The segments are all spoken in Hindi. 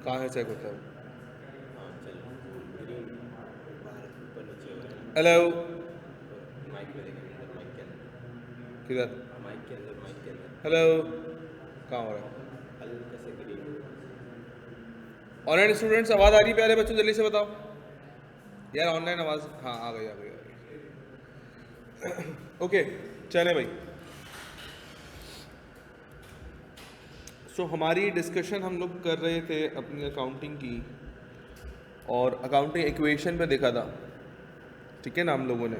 कहाँ है चेक होता है? हाँ चल, ग्रीन बाहर ऊपर नीचे हो रहा है ना। हेलो। माइक में देखें, अंदर माइक के अंदर, किधर? माइक के अंदर, माइक के अंदर हेलो। कहाँ हो रहा है? हल्का से ग्रीन। ऑनलाइन स्टूडेंट्स आवाज़ आ रही है प्यारे बच्चों? जल्दी से बताओ यार, ऑनलाइन आवाज़। हाँ, आ गई आ गई आ गई। ओके, चले भाई। हमारी डिस्कशन हम लोग कर रहे थे अपनी अकाउंटिंग की, और अकाउंटिंग इक्वेशन पे देखा था, ठीक है ना, हम लोगों ने।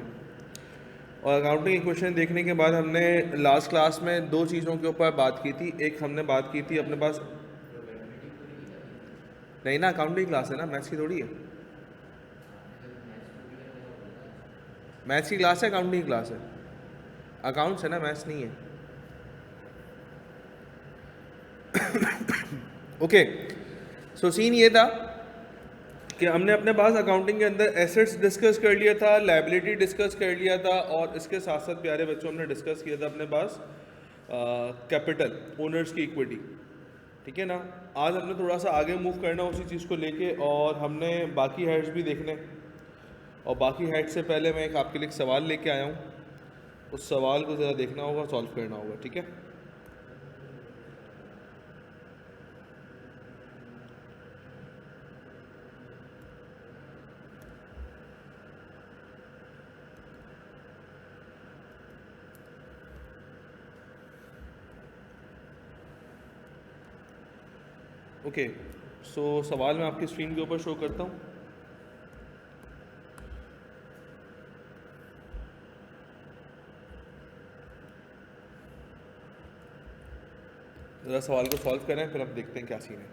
और अकाउंटिंग इक्वेशन देखने के बाद हमने लास्ट क्लास में दो चीज़ों के ऊपर बात की थी। एक हमने बात की थी अपने पास, नहीं ना, अकाउंटिंग क्लास है ना, मैथ्स की थोड़ी है। मैथ्स की क्लास है, अकाउंटिंग क्लास है। अकाउंट्स है ना, मैथ्स नहीं है। ओके, सीन ये था कि हमने अपने पास अकाउंटिंग के अंदर एसेट्स डिस्कस कर लिया था, लायबिलिटी डिस्कस कर लिया था, और इसके साथ साथ प्यारे बच्चों हमने डिस्कस किया था अपने पास कैपिटल, ओनर्स की इक्विटी, ठीक है ना। आज हमने थोड़ा सा आगे मूव करना उसी चीज़ को लेके, और हमने बाकी हेड्स भी देखने। और बाकी हेड से पहले मैं एक आपके लिए एक सवाल लेके आया हूँ, उस सवाल को ज़रा देखना होगा, सॉल्व करना होगा, ठीक है। ओके, सवाल मैं आपकी स्क्रीन के ऊपर शो करता हूँ। ज़रा सवाल को सॉल्व करें, फिर हम देखते हैं क्या सीन है।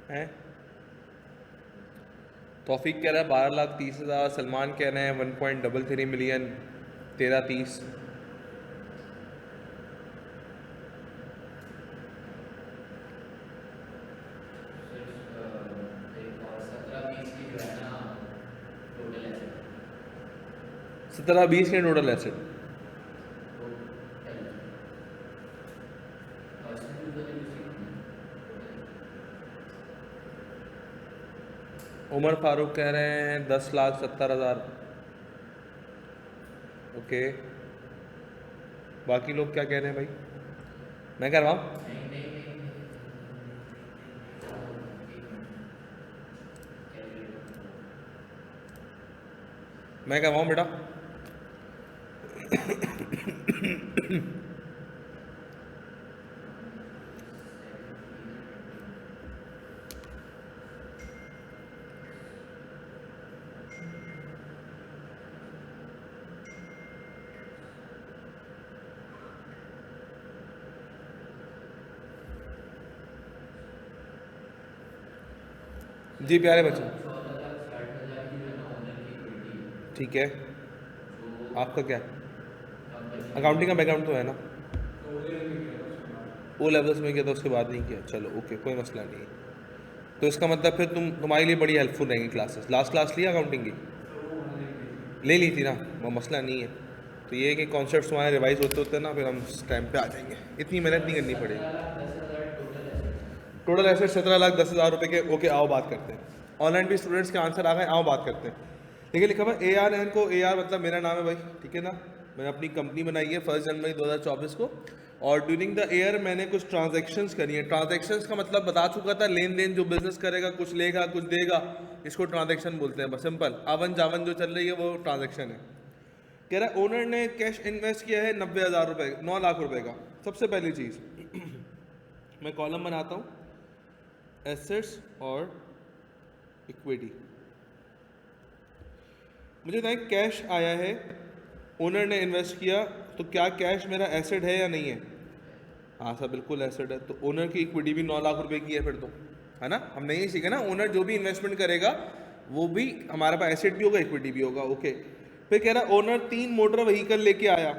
हैं, तौफीक कह रहा है 12,30,000, सलमान कह रहे हैं 1.33 मिलियन, 13,30। और 17-20 की जो है ना टोटल एसेट, 17-20 के टोटल एसेट। टोटल और इसमें भी उधर भी सीखना है टोटल। उमर फारूक कह रहे हैं 10,70,000। ओके, बाकी लोग क्या कह रहे हैं भाई? मैं करवाऊँ? नहीं नहीं नहीं नहीं नहीं नहीं, एक मिनट कैलकुलेटर खोलो। मैं करवाऊँ बेटा? जी प्यारे बच्चों, 14,60,000 की जो है ना ओनर की इक्विटी है, ठीक है। जो आपका क्या है? कंपनी ने अकाउंटिंग का बैकग्राउंड तो है ना? तो उधर में किया था उसके बाद। ओ लेवल्स में किया था, उसके बाद नहीं किया, चलो ओके, कोई मसला नहीं है। तो इसका मतलब फिर तुम्हारे लिए बड़ी हेल्पफुल रहेंगी क्लासेस। लास्ट क्लास लिया अकाउंटिंग की? सर वो ऑनलाइन ली थी। ले ली थी ना, वो मसला नहीं है। तो ये है कि कॉन्सेप्ट्स हमारे रिवाइज होते होते ना फिर हम टाइम पे आ जाएंगे, इतनी मेहनत नहीं करनी पड़ेगी। 17,10,000 टोटल एसेट। टोटल एसेट 17,10,000 रुपये के। ओके आओ बात करते हैं। ऑनलाइन भी स्टूडेंट्स के आंसर आ गए, आओ बात करते हैं। देखिए लिखा हुआ ARN को, AR मतलब मेरा नाम है भाई, ठीक है ना, मैंने अपनी कंपनी बनाई है 1 जनवरी 2024 को, और ड्यूरिंग द ईयर मैंने कुछ ट्रांजैक्शंस करी है। ट्रांजैक्शंस का मतलब बता चुका था, लेन देन, जो बिजनेस करेगा कुछ लेगा कुछ देगा, इसको ट्रांजैक्शन बोलते हैं। बस सिंपल आवन जावन जो चल रही है वो ट्रांजैक्शन है। कह रहा है ओनर ने कैश इन्वेस्ट किया है 90,000 रुपये, 9 लाख रुपए का। सबसे पहली चीज़ मैं कॉलम बनाता हूँ, एसेट्स और इक्विटी। मुझे बताएं कैश आया है, ओनर ने इन्वेस्ट किया, तो क्या कैश मेरा एसेट है या नहीं है? हाँ सर बिल्कुल एसेट है। तो ओनर की इक्विटी भी 9 लाख रुपए की है फिर तो, है ना। हमने यही सीखा ना, ओनर जो भी इन्वेस्टमेंट करेगा वो भी हमारे पास एसेट भी होगा इक्विटी भी होगा। ओके, फिर कह रहा ओनर 3 मोटर व्हीकल लेके आया।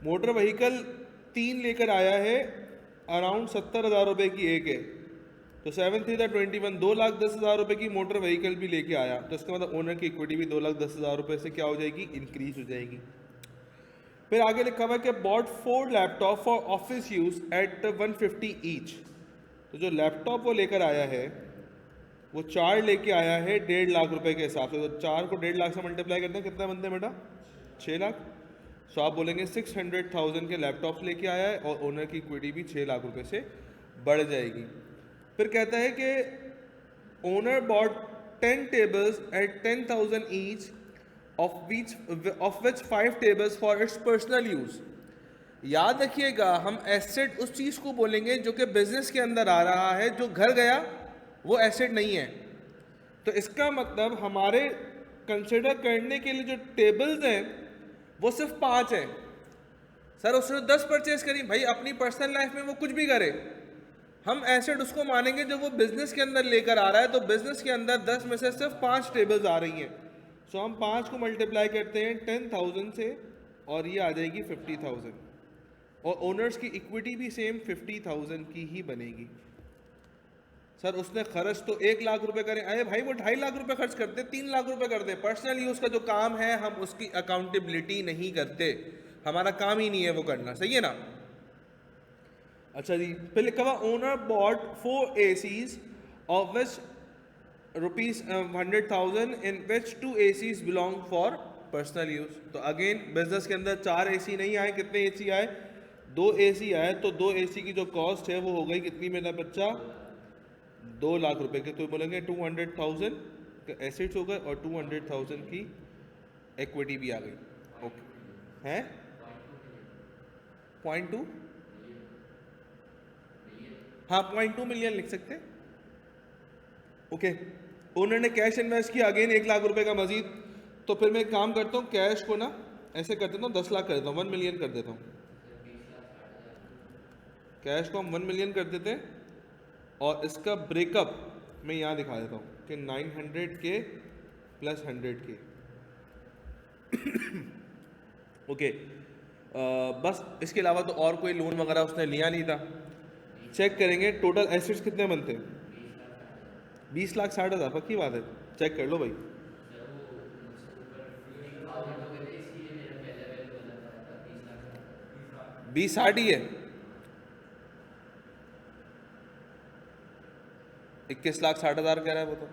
मोटर व्हीकल 3 लेकर आया है, अराउंड 70,000 रुपये की एक है। तो 7 3 21, 2,10,000 रुपये की मोटर व्हीकल भी लेके आया। तो इसका मतलब ओनर की इक्विटी भी 2,10,000 रुपये से क्या हो जाएगी, इंक्रीज हो जाएगी। फिर आगे लिखा हुआ है कि bought 4 laptop for office use at 150 each. तो जो लैपटॉप वो लेकर आया है वो 4 लेके आया है 1.5 लाख रुपए के हिसाब से। तो 4 को 1.5 लाख से मल्टीप्लाई करते हैं, कितना बनते हैं बेटा, 6 लाख। सो आप बोलेंगे 600,000 के लैपटॉप्स लेके आया है और ओनर की इक्विटी भी 6 लाख रुपए से बढ़ जाएगी। फिर कहता है कि owner bought 10 tables at 10,000 each, of which 5 tables for its personal use. याद रखिएगा, हम एसेट उस चीज़ को बोलेंगे जो कि बिजनेस के अंदर आ रहा है, जो घर गया वो एसेट नहीं है। तो इसका मतलब हमारे कंसिडर करने के लिए जो टेबल्स हैं वो सिर्फ 5 हैं। सर उसने 10 परचेज करी, भाई अपनी पर्सनल लाइफ में वो कुछ भी करे, हम एसेट उसको मानेंगे जो वो बिजनेस के अंदर लेकर आ रहा है। तो बिजनेस के अंदर 10 में से सिर्फ 5 टेबल्स आ रही हैं। सो हम 5 को मल्टीप्लाई करते हैं 10,000 से और ये आ जाएगी 50,000, और ओनर्स की इक्विटी भी सेम 50,000 की ही बनेगी। सर उसने खर्च तो 1 लाख रुपए करें, अरे भाई वो 2.5 लाख रुपए खर्च करते, 3 लाख रुपए कर दे। पर्सनल यूज का जो काम है हम उसकी अकाउंटेबिलिटी नहीं करते, हमारा काम ही नहीं है वो करना, सही है ना। अच्छा जी, फिर लिखा हुआ owner bought 4 ACs of which rupees 100,000 in which 2 ACs belong for personal use. तो अगेन बिजनेस के अंदर 4 AC नहीं आए, कितने AC आए, 2 AC आए। तो 2 AC की जो कॉस्ट है वो हो गई कितनी मेरा बच्चा, 2 लाख रुपए के। तो बोलेंगे 200,000 का एसेट्स हो गए और 200,000 की इक्विटी भी आ गई। ओके हैं 0.2, हाँ 0.2 मिलियन लिख सकते। ओके, ओनर ने कैश इन्वेस्ट किया अगेन 1 लाख रुपए का मजीद। तो फिर मैं एक काम करता हूँ, कैश को ना ऐसे कर देता हूँ, 10 लाख कर देता हूँ, 1 मिलियन कर देता हूँ। कैश को हम 1 मिलियन कर देते हैं और इसका ब्रेकअप मैं यहाँ दिखा देता हूँ कि 900K प्लस 100K। ओके, बस इसके अलावा तो और कोई लोन वगैरह उसने लिया नहीं था। चेक करेंगे टोटल एसेट्स कितने बनते हैं, 20,60,000, पक्की बात है, चेक कर लो भाई। 20,60 ही है, 21,60,000 कह रहा है वो तो।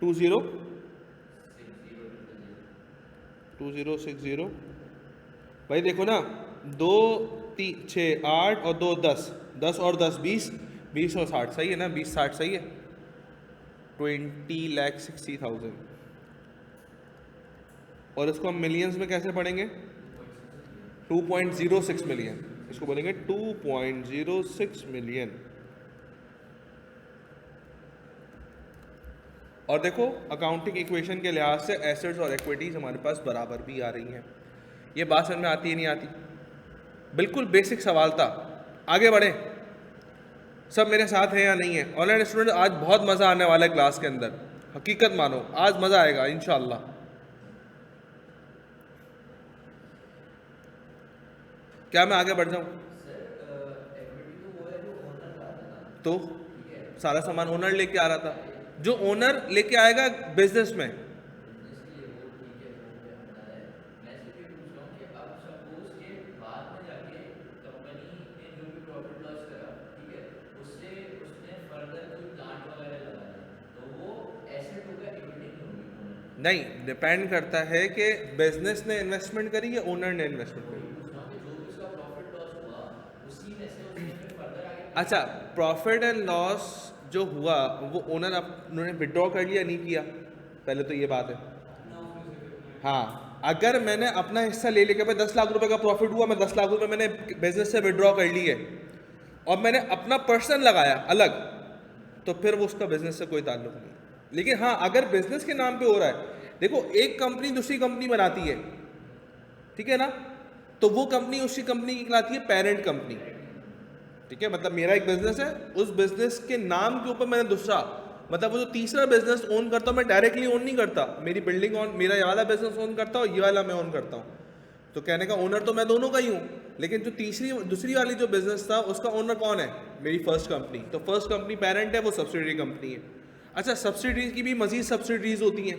2060 भाई देखो ना, 2 3 6 8 और 2 10, 10 और 10 20, 20 और 60 सही है ना, 20 60 सही है, 20,60,000। और इसको हम मिलियंस में कैसे पढ़ेंगे, 2.06 मिलियन, इसको बोलेंगे 2.06 मिलियन। और देखो अकाउंटिंग इक्वेशन के लिहाज से एसेट्स और इक्विटीज हमारे पास बराबर भी आ रही हैं। ये बात समझ में आती है नहीं आती, बिल्कुल बेसिक सवाल था। आगे बढ़े, सब मेरे साथ हैं या नहीं है? ऑनलाइन स्टूडेंट आज बहुत मज़ा आने वाला है क्लास के अंदर, हकीकत मानो आज मज़ा आएगा इंशाल्लाह। क्या मैं आगे बढ़ जाऊं? सर इक्विटी तो तो ठीक है, सारा सामान ओनर लेके आ रहा था, जो ओनर लेके आएगा बिजनेस में। बिजनेस के लिए वो ठीक है, वो मुझे अंदर है। मैं सिर्फ ये पूछ रहा हूँ कि अब सपोज के बाद में जाके कंपनी ने जो भी प्रॉफिट लॉस करा, ठीक है, उससे उसने फर्दर कोई प्लांट वगैरह लगा दिया, तो वो एसेट होगा, इक्विटी नहीं होगी ओनर। नहीं, डिपेंड करता है कि बिजनेस ने इन्वेस्टमेंट करी या ओनर ने इन्वेस्टमेंट वही करी। पूछ रहा हूँ कि जो भी उसका प्रॉफिट लॉस हुआ उसी में से उसने फिर फर्दर आगे अच्छा, प्रॉफिट एंड लॉस जो हुआ वो ओनर उन्होंने विड्रॉ कर लिया, नहीं किया, पहले तो ये बात है। हाँ, अगर मैंने अपना हिस्सा ले लिया, भाई 10 लाख रुपए का प्रॉफिट हुआ, मैं 10 लाख रुपए मैंने बिजनेस से विड्रॉ कर ली है और मैंने अपना पर्सन लगाया अलग, तो फिर वो उसका बिजनेस से कोई ताल्लुक नहीं। लेकिन हाँ, अगर बिजनेस के नाम पे हो रहा है, देखो एक कंपनी दूसरी कंपनी बनाती है, ठीक है ना, तो वो कंपनी उसी कंपनी की कहलाती है पेरेंट कंपनी। ठीक है, मतलब मेरा एक बिजनेस है, उस बिजनेस के नाम के ऊपर मैंने दूसरा, मतलब वो जो तीसरा बिजनेस ओन करता हूँ, मैं डायरेक्टली ओन नहीं करता, मेरी बिल्डिंग ऑन, मेरा ये वाला बिजनेस ओन करता हूँ, ये वाला मैं ओन करता हूँ, तो कहने का ओनर तो मैं दोनों का ही हूँ। लेकिन जो दूसरी वाली जो बिजनेस था उसका ओनर कौन है? मेरी फर्स्ट कंपनी। तो फर्स्ट कंपनी पेरेंट है, वो सब्सिडरी कंपनी है। अच्छा, सब्सिडरीज की भी मजीद सब्सिडरीज होती हैं,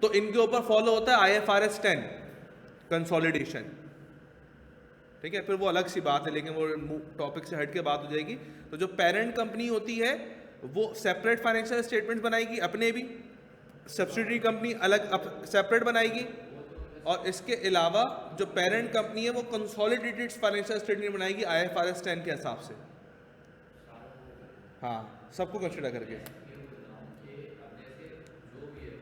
तो इनके ऊपर फॉलो होता है IFRS 10 कंसोलिडेशन। ठीक है, फिर वो अलग सी बात है, लेकिन वो टॉपिक से हट के बात हो जाएगी। तो जो पेरेंट कंपनी होती है वो सेपरेट फाइनेंशियल स्टेटमेंट बनाएगी अपने भी, सब्सिडरी कंपनी अलग सेपरेट बनाएगी, और इसके अलावा जो पेरेंट कंपनी है वो कंसोलिडेटेड फाइनेंशियल स्टेटमेंट बनाएगी IFRS 10 के हिसाब से। हाँ, सबको कंसिडर करके। ये बोल रहा हूँ कि अब जैसे जो भी है,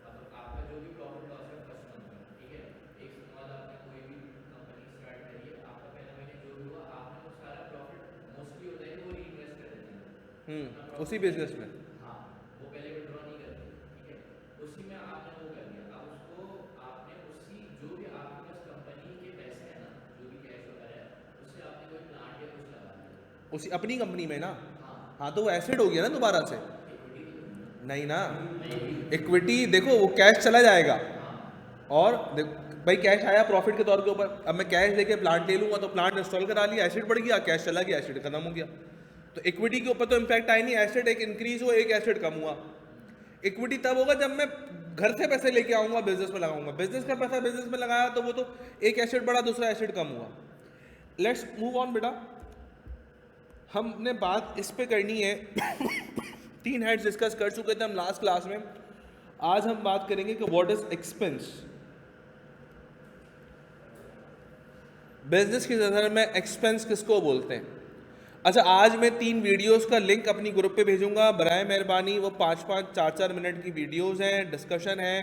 मतलब आपका जो भी प्रॉफिट लॉस है फर्स्ट मंथ में, ठीक है, एक साल बाद आपने कोई भी कंपनी स्टार्ट करी है, आपका पहले महीने जो भी हुआ आपने वो सारा प्रॉफिट मोस्टली होता है कि वो रीइन्वेस्ट कर देते हैं उसी बिजनेस में। हाँ, वो पहले विड्रॉ नहीं करते, ठीक है, उसी में आपने वो कर दिया। अब उसको आपने उसी जो भी आपके पास कंपनी के पैसे हैं ना, जो भी कैश वगैरह है, उससे आपने कोई प्लांट या कुछ लगा दिया। उसी अपनी कंपनी में ना। हाँ, हाँ, तो वो एसेट हो गया ना दोबारा से। इक्विटी तो नहीं नहीं ना, है। इक्विटी देखो वो कैश चला जाएगा, हाँ, और भाई कैश आया प्रॉफिट के तौर के ऊपर, अब मैं कैश लेके प्लांट ले लूँगा तो प्लांट इंस्टॉल करा लिया, एसेट बढ़ गया, कैश चला गया, एसेट खत्म हो गया। तो इक्विटी के ऊपर तो इम्पैक्ट आया नहीं, एसेट एक इंक्रीज हो, एक एसेट कम हुआ। इक्विटी तब होगा जब मैं घर से पैसे लेके आऊँगा, बिजनेस में लगाऊंगा, बिजनेस का पैसा बिजनेस में लगाया तो वो तो एक एसेट बढ़ा, दूसरा एसेट कम हुआ। लेट्स मूव ऑन बेटा, हमने बात इस पे करनी है 3 हेड्स डिस्कस कर चुके थे हम लास्ट क्लास में। आज हम बात करेंगे कि व्हाट इज एक्सपेंस। बिजनेस की नज़र में एक्सपेंस किसको बोलते हैं? अच्छा, आज मैं 3 वीडियोस का लिंक अपनी ग्रुप पे भेजूंगा, बराए मेहरबानी वो 5-5 4-4 मिनट की वीडियोस हैं, डिस्कशन है,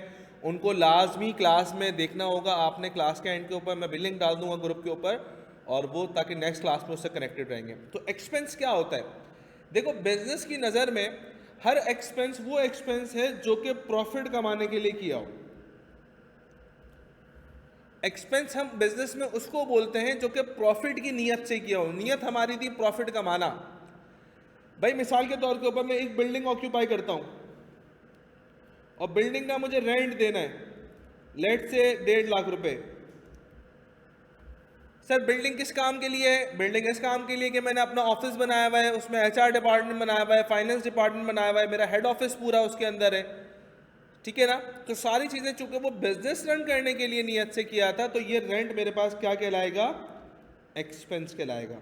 उनको लाजमी क्लास में देखना होगा आपने। क्लास के एंड के ऊपर मैं भी लिंक डाल दूंगा ग्रुप के ऊपर, और वो ताकि नेक्स्ट क्लास में उससे कनेक्टेड रहेंगे। तो एक्सपेंस क्या होता है? देखो, बिजनेस की नज़र में हर एक्सपेंस वो एक्सपेंस है जो कि प्रॉफिट कमाने के लिए किया हो। एक्सपेंस हम बिजनेस में उसको बोलते हैं जो कि प्रॉफिट की नीयत से किया हो। नीयत हमारी थी प्रॉफिट कमाना। भाई मिसाल के तौर के ऊपर मैं एक बिल्डिंग ऑक्यूपाई करता हूं और बिल्डिंग का मुझे रेंट देना है, लेट से 1.5 लाख रुपए। सर बिल्डिंग किस काम के लिए है? बिल्डिंग इस काम के लिए कि मैंने अपना ऑफिस बनाया हुआ है, उसमें HR डिपार्टमेंट बनाया हुआ है, फाइनेंस डिपार्टमेंट बनाया हुआ है, मेरा हेड ऑफिस पूरा उसके अंदर है, ठीक है ना। तो सारी चीज़ें चूंकि वो बिजनेस रन करने के लिए नियत से किया था, तो ये रेंट मेरे पास क्या कहलाएगा? एक्सपेंस कहलाएगा।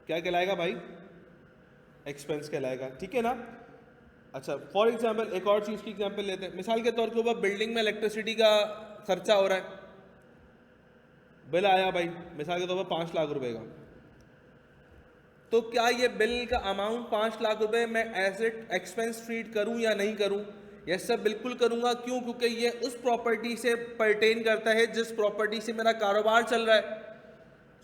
क्या कहलाएगा भाई? एक्सपेंस कहलाएगा, ठीक है ना। अच्छा, फॉर एग्जाम्पल एक और चीज़ की एग्जाम्पल लेते हैं। मिसाल के तौर के ऊपर बिल्डिंग में इलेक्ट्रिसिटी का खर्चा हो रहा है, बिल आया भाई मिसाल के तौर पर 5 लाख रुपए का। तो क्या ये बिल का अमाउंट 5 लाख रुपए मैं एसेट एक्सपेंस ट्रीट करूं या नहीं करूं? ये सब बिल्कुल करूंगा। क्यों? क्योंकि ये उस प्रॉपर्टी से परटेन करता है जिस प्रॉपर्टी से मेरा कारोबार चल रहा है।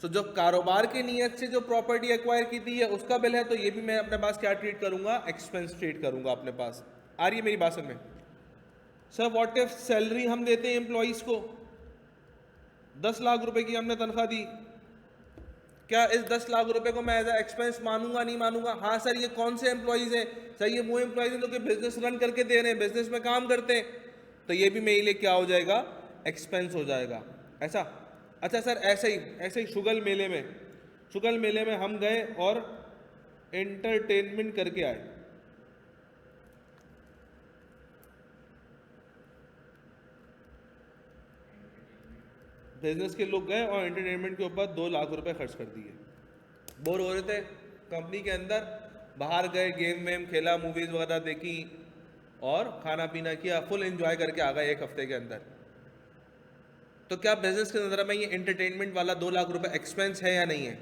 सो जो कारोबार की नीयत से जो प्रॉपर्टी एक्वायर की थी है उसका बिल है, तो ये भी मैं अपने पास क्या ट्रीट करूंगा? एक्सपेंस ट्रीट करूंगा अपने पास। आ रही है मेरी बात समझ में? सर व्हाट इफ सैलरी हम देते हैं एम्प्लॉइज को, 10 लाख रुपए की हमने तनख्वाह दी, क्या इस 10 लाख रुपए को मैं एज ए एक्सपेंस मानूंगा नहीं मानूंगा? हाँ सर, ये कौन से एम्प्लॉइज हैं? सर ये वो एम्प्लॉइज हैं जो कि बिजनेस रन करके दे रहे हैं, बिजनेस में काम करते हैं, तो ये भी मेरे लिए क्या हो जाएगा? एक्सपेंस हो जाएगा। ऐसा? अच्छा सर ऐसे ही शुगल मेले में शुगल मेले में हम गए और एंटरटेनमेंट करके आए। बिजनेस के लोग गए और एंटरटेनमेंट के ऊपर 2 लाख रुपए खर्च कर दिए। बोर हो रहे थे कंपनी के अंदर, बाहर गए, गेम वेम खेला, मूवीज वगैरह देखी और खाना पीना किया, फुल एंजॉय करके आ गए 1 हफ्ते के अंदर। तो क्या बिजनेस के नज़र में ये एंटरटेनमेंट वाला 2 लाख रुपए एक्सपेंस है या नहीं है?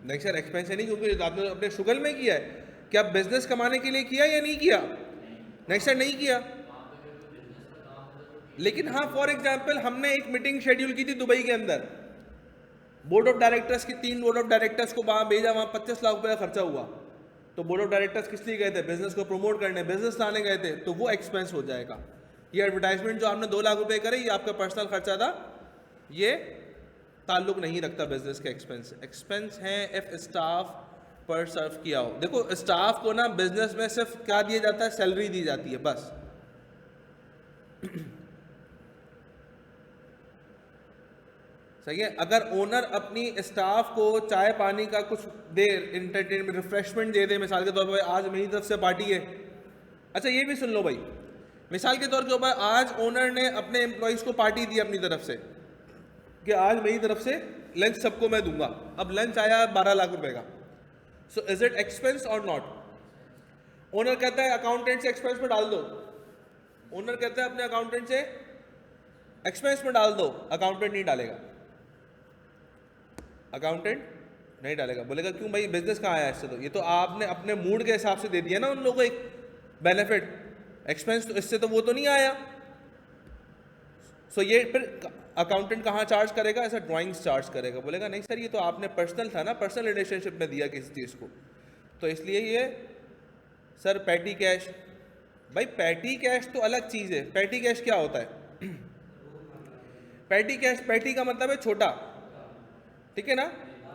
नहीं सर, एक्सपेंस है नहीं, क्योंकि आपने अपने शुगल में किया है। क्या बिजनेस कमाने के लिए किया या नहीं किया? नहीं सर, नहीं किया। लेकिन हाँ, फॉर एग्जाम्पल हमने एक मीटिंग शेड्यूल की थी दुबई के अंदर, बोर्ड ऑफ डायरेक्टर्स की, 3 बोर्ड ऑफ डायरेक्टर्स को वहां भेजा, वहां 25 लाख रुपए का खर्चा हुआ। तो बोर्ड ऑफ डायरेक्टर्स किस लिए गए थे? बिजनेस को प्रमोट करने, बिजनेस लाने गए थे, तो वो एक्सपेंस हो जाएगा। ये एडवर्टाइजमेंट जो आपने 2 लाख रुपए करे, ये आपका पर्सनल खर्चा था, ये ताल्लुक नहीं रखता बिजनेस के एक्सपेंस। एक्सपेंस है इफ स्टाफ पर सर्व किया हो। देखो, स्टाफ को ना बिजनेस में सिर्फ क्या दिया जाता है? सैलरी दी जाती है बस। सही है। अगर ओनर अपनी स्टाफ को चाय पानी का कुछ दे, एंटरटेनमेंट, रिफ्रेशमेंट दे दे, मिसाल के तौर पर आज मेरी तरफ से पार्टी है। अच्छा, ये भी सुन लो भाई, मिसाल के तौर के ऊपर आज ओनर ने अपने एम्प्लॉइज को पार्टी दी अपनी तरफ से कि आज मेरी तरफ से लंच सबको मैं दूंगा। अब लंच आया 12 लाख रुपए का। सो इज इट एक्सपेंस और नॉट? ओनर कहता है अकाउंटेंट से एक्सपेंस में डाल दो, ओनर कहता है अपने अकाउंटेंट से एक्सपेंस में डाल दो, अकाउंटेंट नहीं डालेगा। अकाउंटेंट नहीं डालेगा, बोलेगा क्यों भाई, बिजनेस कहाँ आया इससे? तो ये तो आपने अपने मूड के हिसाब से दे दिया ना उन लोगों को एक बेनिफिट, एक्सपेंस तो इससे तो वो तो नहीं आया। सो ये फिर अकाउंटेंट कहाँ चार्ज करेगा? ऐसा ड्राइंग्स चार्ज करेगा। बोलेगा नहीं सर, ये तो आपने पर्सनल था ना, पर्सनल रिलेशनशिप में दिया किसी चीज़ को, तो इसलिए ये सर पैटी कैश। भाई पैटी कैश तो अलग चीज़ है। पैटी कैश क्या होता है? पैटी कैश, पैटी का मतलब है छोटा, ठीक है ना?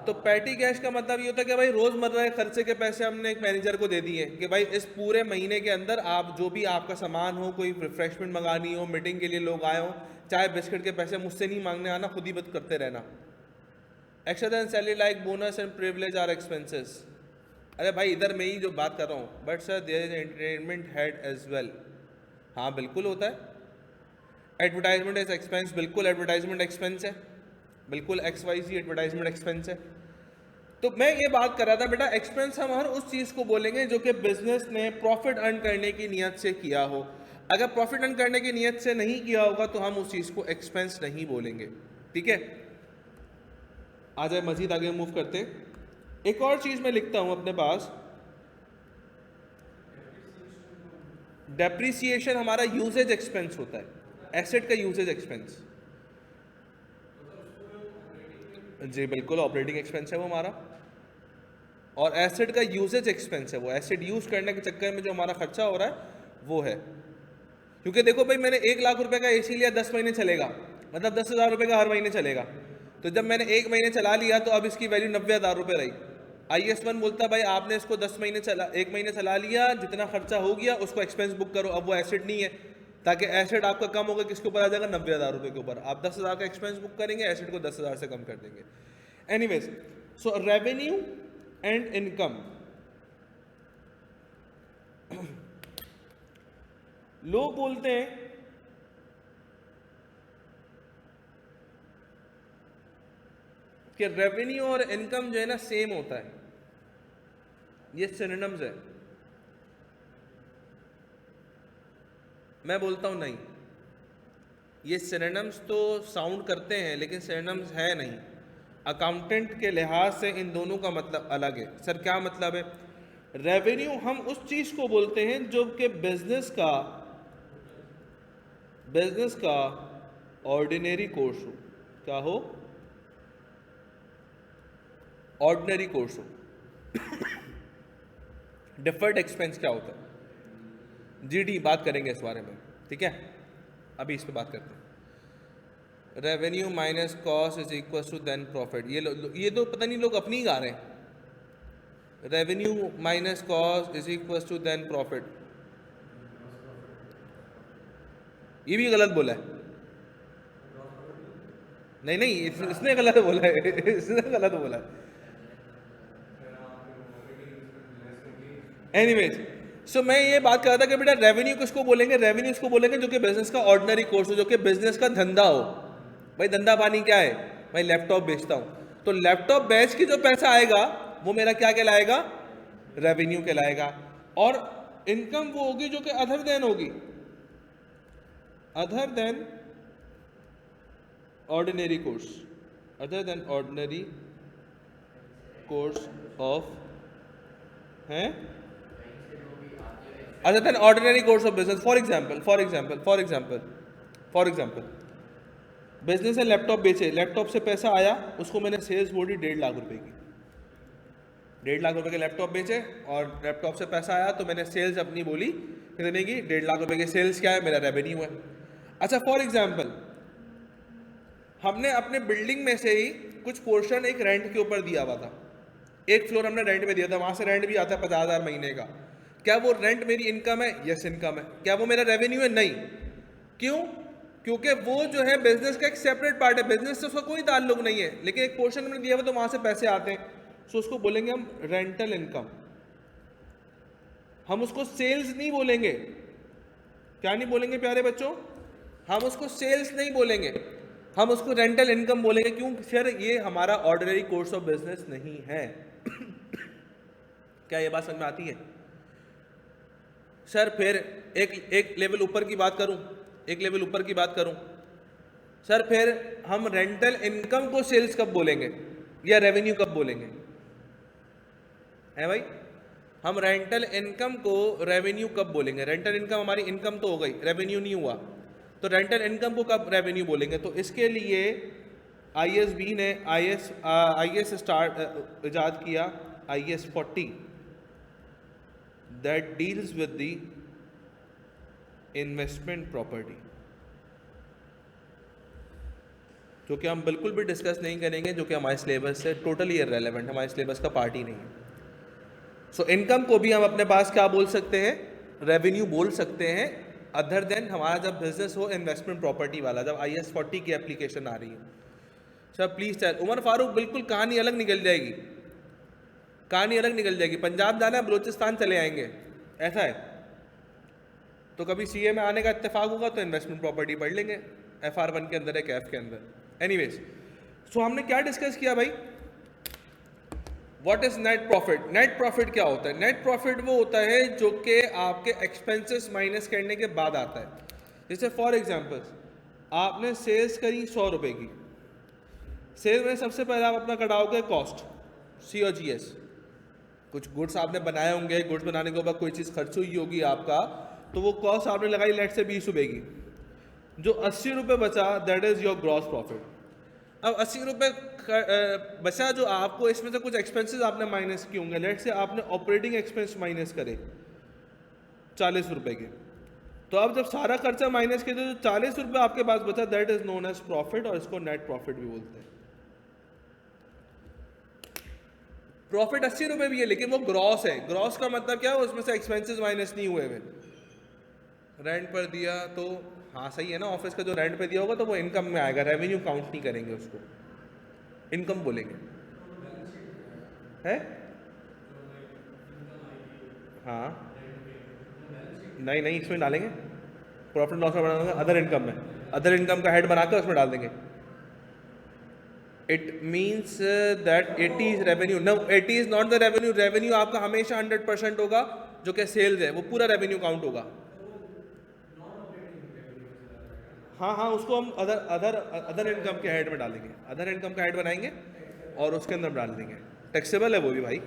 तो पैटी कैश का मतलब ये होता है कि भाई रोजमर्रा के खर्चे के पैसे हमने एक मैनेजर को दे दिए कि भाई इस पूरे महीने के अंदर आप जो भी आपका सामान हो, कोई रिफ्रेशमेंट मंगानी हो, मीटिंग के लिए लोग आए हो, चाय बिस्किट के पैसे मुझसे नहीं मांगने आना, खुद ही बत करते रहना। Extra then salary like bonus and privilege are expenses. अरे भाई इधर मैं ही जो बात कर रहा हूँ, but sir there is entertainment head as well. हाँ बिल्कुल होता है। एडवर्टाइजमेंट इज एक्सपेंस, बिल्कुल एडवर्टाइजमेंट एक्सपेंस है, बिल्कुल XYZ एडवर्टाइजमेंट एक्सपेंस है। तो मैं ये बात कर रहा था बेटा, एक्सपेंस हम हर उस चीज़ को बोलेंगे जो कि बिजनेस ने प्रॉफिट अर्न करने की नियत से किया हो। अगर प्रॉफिट अर्न करने की नियत से नहीं किया होगा तो हम उस चीज़ को एक्सपेंस नहीं बोलेंगे, ठीक है? आ जाए मजीद आगे मूव करते। एक और चीज़ मैं लिखता हूँ अपने पास, डेप्रिसिएशन हमारा यूजेज एक्सपेंस होता है, एसेट का यूजेज एक्सपेंस। जी बिल्कुल, ऑपरेटिंग एक्सपेंस है वो हमारा, और एसेट का यूजेज एक्सपेंस है वो, एसेट यूज करने के चक्कर में जो हमारा खर्चा हो रहा है वो है। क्योंकि देखो भाई, मैंने 1 लाख रुपए का एसी लिया, 10 महीने चलेगा, मतलब 10,000 रुपये का हर महीने चलेगा। तो जब मैंने 1 महीने चला लिया तो अब इसकी वैल्यू 90,000 रुपये रही। IS1 बोलता भाई आपने इसको 1 महीने चला लिया, जितना खर्चा हो गया उसको एक्सपेंस बुक करो। अब वो एसेट नहीं है, ताकि एसेट आपका कम होगा, किसके ऊपर आ जाएगा? 90,000 रुपये के ऊपर। आप 10,000 का एक्सपेंस बुक करेंगे, एसेट को 10,000 से कम कर देंगे। Anyways, so revenue and income, लोग बोलते हैं कि रेवेन्यू और इनकम जो है ना सेम होता है, ये सिनोनिम्स है। मैं बोलता हूं नहीं, ये सिनोनिम्स तो साउंड करते हैं लेकिन सिनोनिम्स है नहीं। अकाउंटेंट के लिहाज से इन दोनों का मतलब अलग है। सर क्या मतलब है? रेवेन्यू हम उस चीज को बोलते हैं जो कि बिजनेस का ऑर्डिनरी कोर्स हो। क्या हो? ऑर्डिनरी कोर्स हो। डिफर्ड एक्सपेंस क्या होता है? GD बात करेंगे इस बारे में, ठीक है? अभी इस पे बात करते हैं। Revenue minus cost is equal to then profit. ये तो पता नहीं लोग अपनी ही गा रहे हैं। Revenue minus cost is equal to then profit, ये भी गलत बोला है। नहीं, इसने गलत बोला है। इसने गलत बोला है। एनीवेज, सो मैं ये बात कर रहा था कि बेटा रेवेन्यू किसको बोलेंगे? रेवेन्यू इसको बोलेंगे जो कि बिजनेस का ऑर्डिनरी कोर्स हो, जो कि बिजनेस का धंधा हो। भाई धंधा पानी क्या है? भाई लैपटॉप बेचता हूँ, तो लैपटॉप बेच के जो पैसा आएगा वो मेरा क्या कहलाएगा? रेवेन्यू कहलाएगा। और इनकम वो होगी जो कि अदर देन होगी, other than ordinary course, other than ordinary course of है, other than ordinary course of business. For example business है, लैपटॉप बेचे, लैपटॉप से पैसा आया, उसको मैंने सेल्स बोली 1.5 लाख रुपए की, 1.5 लाख रुपए के लैपटॉप बेचे और लैपटॉप से पैसा आया तो मैंने सेल्स अपनी बोली कितने की? 1.5 लाख रुपए की सेल्स क्या है? मेरा रेवेन्यू है। अच्छा फॉर एग्जाम्पल हमने अपने बिल्डिंग में से ही कुछ पोर्शन एक रेंट के ऊपर दिया हुआ था, एक फ्लोर हमने रेंट पे दिया था, वहां से रेंट भी आता है 50,000 महीने का। क्या वो रेंट मेरी इनकम है? यस इनकम है। क्या वो मेरा रेवेन्यू है? नहीं। क्यों? क्योंकि वो जो है बिजनेस का एक सेपरेट पार्ट है, बिजनेस से उसका कोई ताल्लुक नहीं है, लेकिन एक पोर्शन हमने दिया हुआ तो वहां से पैसे आते हैं, सो उसको बोलेंगे हम रेंटल इनकम। हम उसको सेल्स नहीं बोलेंगे। क्या नहीं बोलेंगे प्यारे बच्चों? हम उसको सेल्स नहीं बोलेंगे, हम उसको रेंटल इनकम बोलेंगे। क्यों सर? ये हमारा ऑर्डिनरी कोर्स ऑफ बिजनेस नहीं है। क्या ये बात समझ में आती है? सर फिर एक लेवल ऊपर की बात करूं, एक लेवल ऊपर की बात करूं, सर फिर हम रेंटल इनकम को सेल्स कब बोलेंगे या रेवेन्यू कब बोलेंगे? है भाई, हम रेंटल इनकम को रेवेन्यू कब बोलेंगे? रेंटल इनकम हमारी इनकम तो हो गई, रेवेन्यू नहीं हुआ, तो रेंटल इनकम को कब रेवेन्यू बोलेंगे? तो इसके लिए ISB ने IS स्टार्ट इजाद किया, IS 40 that deals with the investment property, जो कि हम बिल्कुल भी डिस्कस नहीं करेंगे, जो कि हमारे सिलेबस से टोटली इररेलेवेंट, हमारे सिलेबस का पार्ट ही नहीं है। सो इनकम को भी हम अपने पास क्या बोल सकते हैं? रेवेन्यू बोल सकते हैं, अदर देन हमारा जब बिजनेस हो इन्वेस्टमेंट प्रॉपर्टी वाला, जब IS 40 की एप्लीकेशन आ रही है। Sir please tell, Umar Farooq बिल्कुल कहानी अलग निकल जाएगी, कहानी अलग निकल जाएगी। पंजाब जाना है, बलूचिस्तान चले आएंगे, ऐसा है। तो कभी CA में आने का इत्तेफाक होगा तो इन्वेस्टमेंट प्रॉपर्टी पढ़ लेंगे, FR1 के अंदर है, कैफ के अंदर। एनीवेज, सो हमने क्या डिस्कस किया भाई? What is net profit? Net profit क्या होता है? नेट प्रॉफिट वो होता है जो कि आपके एक्सपेंसेस माइनस करने के बाद आता है। जैसे फॉर एग्जांपल आपने सेल्स करी 100 रुपए की, सेल में सबसे पहले आप अपना कटाओगे कॉस्ट, COGS। कुछ गुड्स आपने बनाए होंगे, गुड्स बनाने के बाद कोई चीज़ खर्च हुई होगी आपका, तो वो कॉस्ट आपने लगाई लेट से 20 रुपए की, जो 80 रुपये बचा that is your gross profit. अब 80 रुपये बचा, जो आपको इसमें से कुछ एक्सपेंसेस आपने माइनस किए होंगे, लेट से आपने ऑपरेटिंग एक्सपेंस माइनस करे 40 रुपये के, तो अब जब सारा खर्चा माइनस किया तो जो 40 रुपये आपके पास बचा that is known as profit, और इसको नेट प्रॉफिट भी बोलते हैं। प्रॉफिट 80 रुपये भी है लेकिन वो ग्रॉस है। ग्रॉस का मतलब क्या है? उसमें से एक्सपेंसेस माइनस नहीं हुए हुए। रेंट पर दिया तो हाँ सही है ना, ऑफिस का जो रेंट पे दिया होगा तो वो इनकम में आएगा, रेवेन्यू काउंट नहीं करेंगे, उसको इनकम बोलेंगे। है हाँ, नहीं नहीं, इसमें डालेंगे, प्रॉफिट लॉस में बनाएंगे, अदर इनकम में, अदर इनकम का हेड बनाकर उसमें डाल देंगे। It means that 80 is revenue. No, 80 is not the revenue. Revenue आपका हमेशा 100% होगा, जो कि सेल्स है, वो पूरा रेवेन्यू काउंट होगा। हाँ हाँ, उसको हम अदर इनकम के हेड में डालेंगे, अदर इनकम का हेड बनाएंगे और उसके अंदर डाल देंगे। टैक्सेबल है वो भी भाई,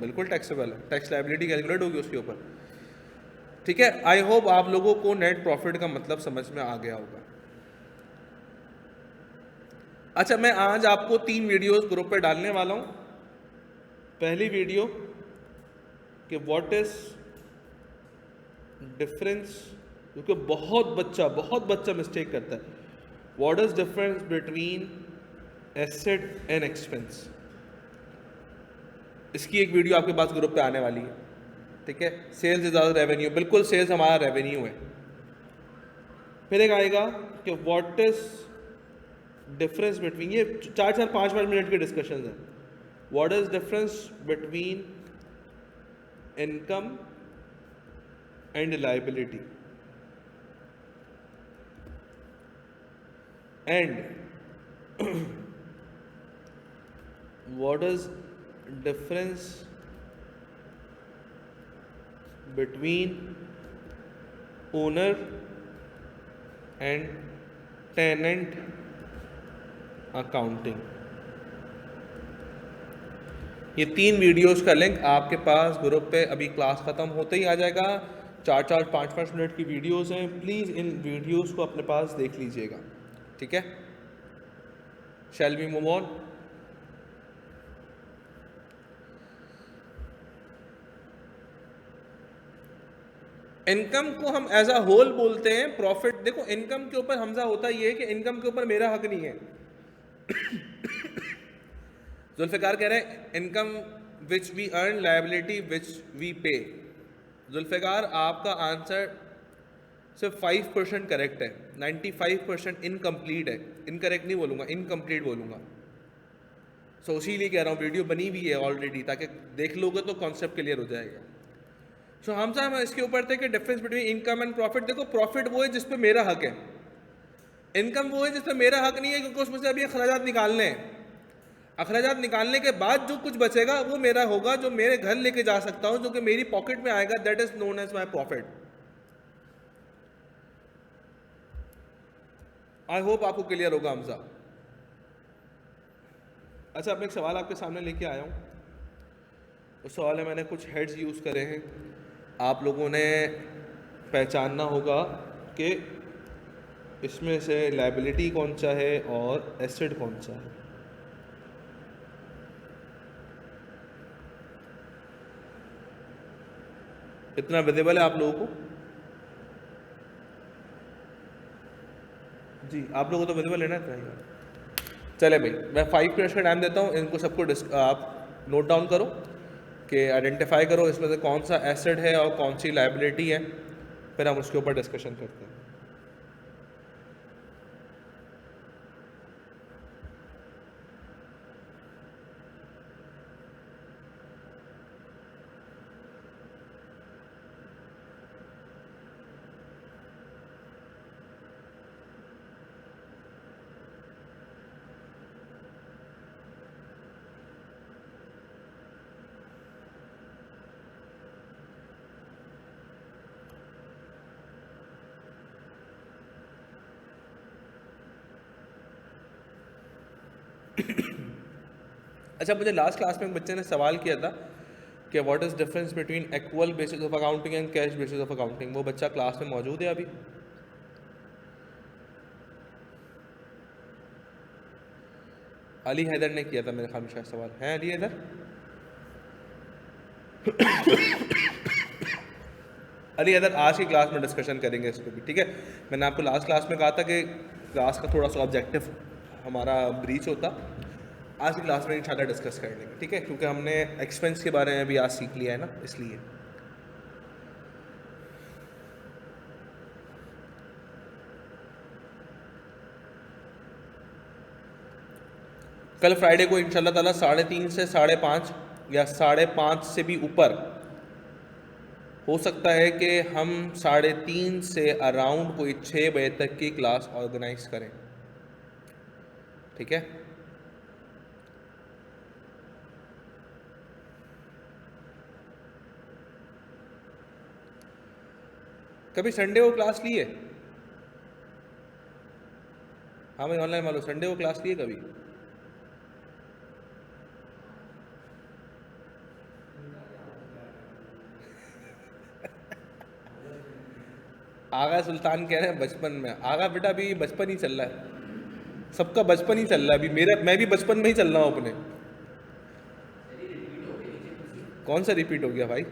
बिल्कुल टैक्सेबल है, टैक्स लायबिलिटी कैलकुलेट होगी उसके ऊपर। ठीक है, आई होप आप लोगों को नेट प्रॉफिट का मतलब समझ में आ गया होगा। अच्छा, मैं आज आपको 3 वीडियोस ग्रुप पे डालने वाला हूँ। पहली वीडियो कि व्हाट इज डिफरेंस, क्योंकि बहुत बच्चा मिस्टेक करता है। What is difference between asset and expense, इसकी एक वीडियो आपके पास ग्रुप पे आने वाली है। ठीक है, सेल्स इज ज़्यादा रेवेन्यू, बिल्कुल सेल्स हमारा रेवेन्यू है। फिर एक आएगा कि व्हाट इज डिफरेंस बिटवीन, ये 4-5 मिनट के डिस्कशन है। What is difference between income and liability and what is difference between owner and tenant accounting। ये 3 वीडियोस का लिंक आपके पास ग्रुप पे अभी क्लास ख़त्म होते ही आ जाएगा। 4-4 5-5 मिनट की वीडियोस हैं, प्लीज़ इन वीडियोस को अपने पास देख लीजिएगा, ठीक है। Shall we move on. Income को हम एज अ होल बोलते हैं प्रॉफिट। देखो इनकम के ऊपर हमजा होता ये है कि इनकम के ऊपर मेरा हक नहीं है। जुल्फ़िकार कह रहे हैं income which we earn, liability which we pay. Zulfiqar आपका आंसर सिर्फ 5% करेक्ट है, 95% इनकम्प्लीट है। इनकरेक्ट नहीं बोलूँगा, इनकम्प्लीट बोलूँगा। सो इसीलिए कह रहा हूँ वीडियो बनी हुई है ऑलरेडी, ताकि देख लोगे तो कॉन्सेप्ट क्लियर हो जाएगा। सो हम साहब इसके ऊपर थे कि difference between income and profit. देखो प्रॉफिट वो है जिस पे मेरा हक है, इनकम वो है जिस पे मेरा हक नहीं है, क्योंकि उसमें से अभी अखराजात निकालने हैं। अखराजात निकालने के बाद जो कुछ बचेगा वो मेरा होगा, जो मेरे घर लेके जा सकता हूं, जो कि मेरी पॉकेट में आएगा, that is known as my profit. I hope आपको क्लियर होगा हमजा। अच्छा, अब एक सवाल आपके सामने लेके आया हूँ। उस सवाल में मैंने कुछ हेड्स यूज़ करे हैं, आप लोगों ने पहचानना होगा कि इसमें से लायबिलिटी कौन सा है और एसेट कौन सा है। इतना विजिबल है आप लोगों को? जी, आप लोगों को तो विजिबल है ना इतना ही। चले भाई, मैं 5 मिनट्स का टाइम देता हूँ, इनको सबको आप नोट डाउन करो कि आइडेंटिफाई करो इसमें से कौन सा एसेट है और कौन सी लायबिलिटी है, फिर हम उसके ऊपर डिस्कशन करते हैं। अच्छा, मुझे लास्ट क्लास में एक बच्चे ने सवाल किया था कि what is difference between actual basis of accounting and cash basis of accounting. वो बच्चा क्लास में मौजूद है अभी? अली हैदर ने किया था मेरे ख्याल में शायद सवाल है। अली हैदर अली हैदर आज की क्लास में डिस्कशन करेंगे इसको भी, ठीक है। मैंने आपको लास्ट क्लास में कहा था कि क्लास का थोड़ा सा ऑब्जेक्टिव हमारा ब्रीच होता, आज की क्लास में इंशाल्लाह डिस्कस कर लेंगे, ठीक है, क्योंकि हमने एक्सपेंस के बारे में भी आज सीख लिया है ना, इसलिए। कल फ्राइडे को इंशाल्लाह ताला 3:30 से 5:30 या 5:30 से भी ऊपर हो सकता है कि हम 3:30 से अराउंड कोई 6 बजे तक की क्लास ऑर्गेनाइज करें, ठीक है। कभी संडे को क्लास ली है? हाँ भाई, ऑनलाइन वालों संडे को क्लास ली है कभी? आगा सुल्तान कह रहे हैं बचपन में। आगा बेटा अभी बचपन ही चल रहा है, सबका बचपन ही चल रहा है अभी। मैं भी बचपन में ही चल रहा हूँ अपने। कौन सा रिपीट हो गया भाई?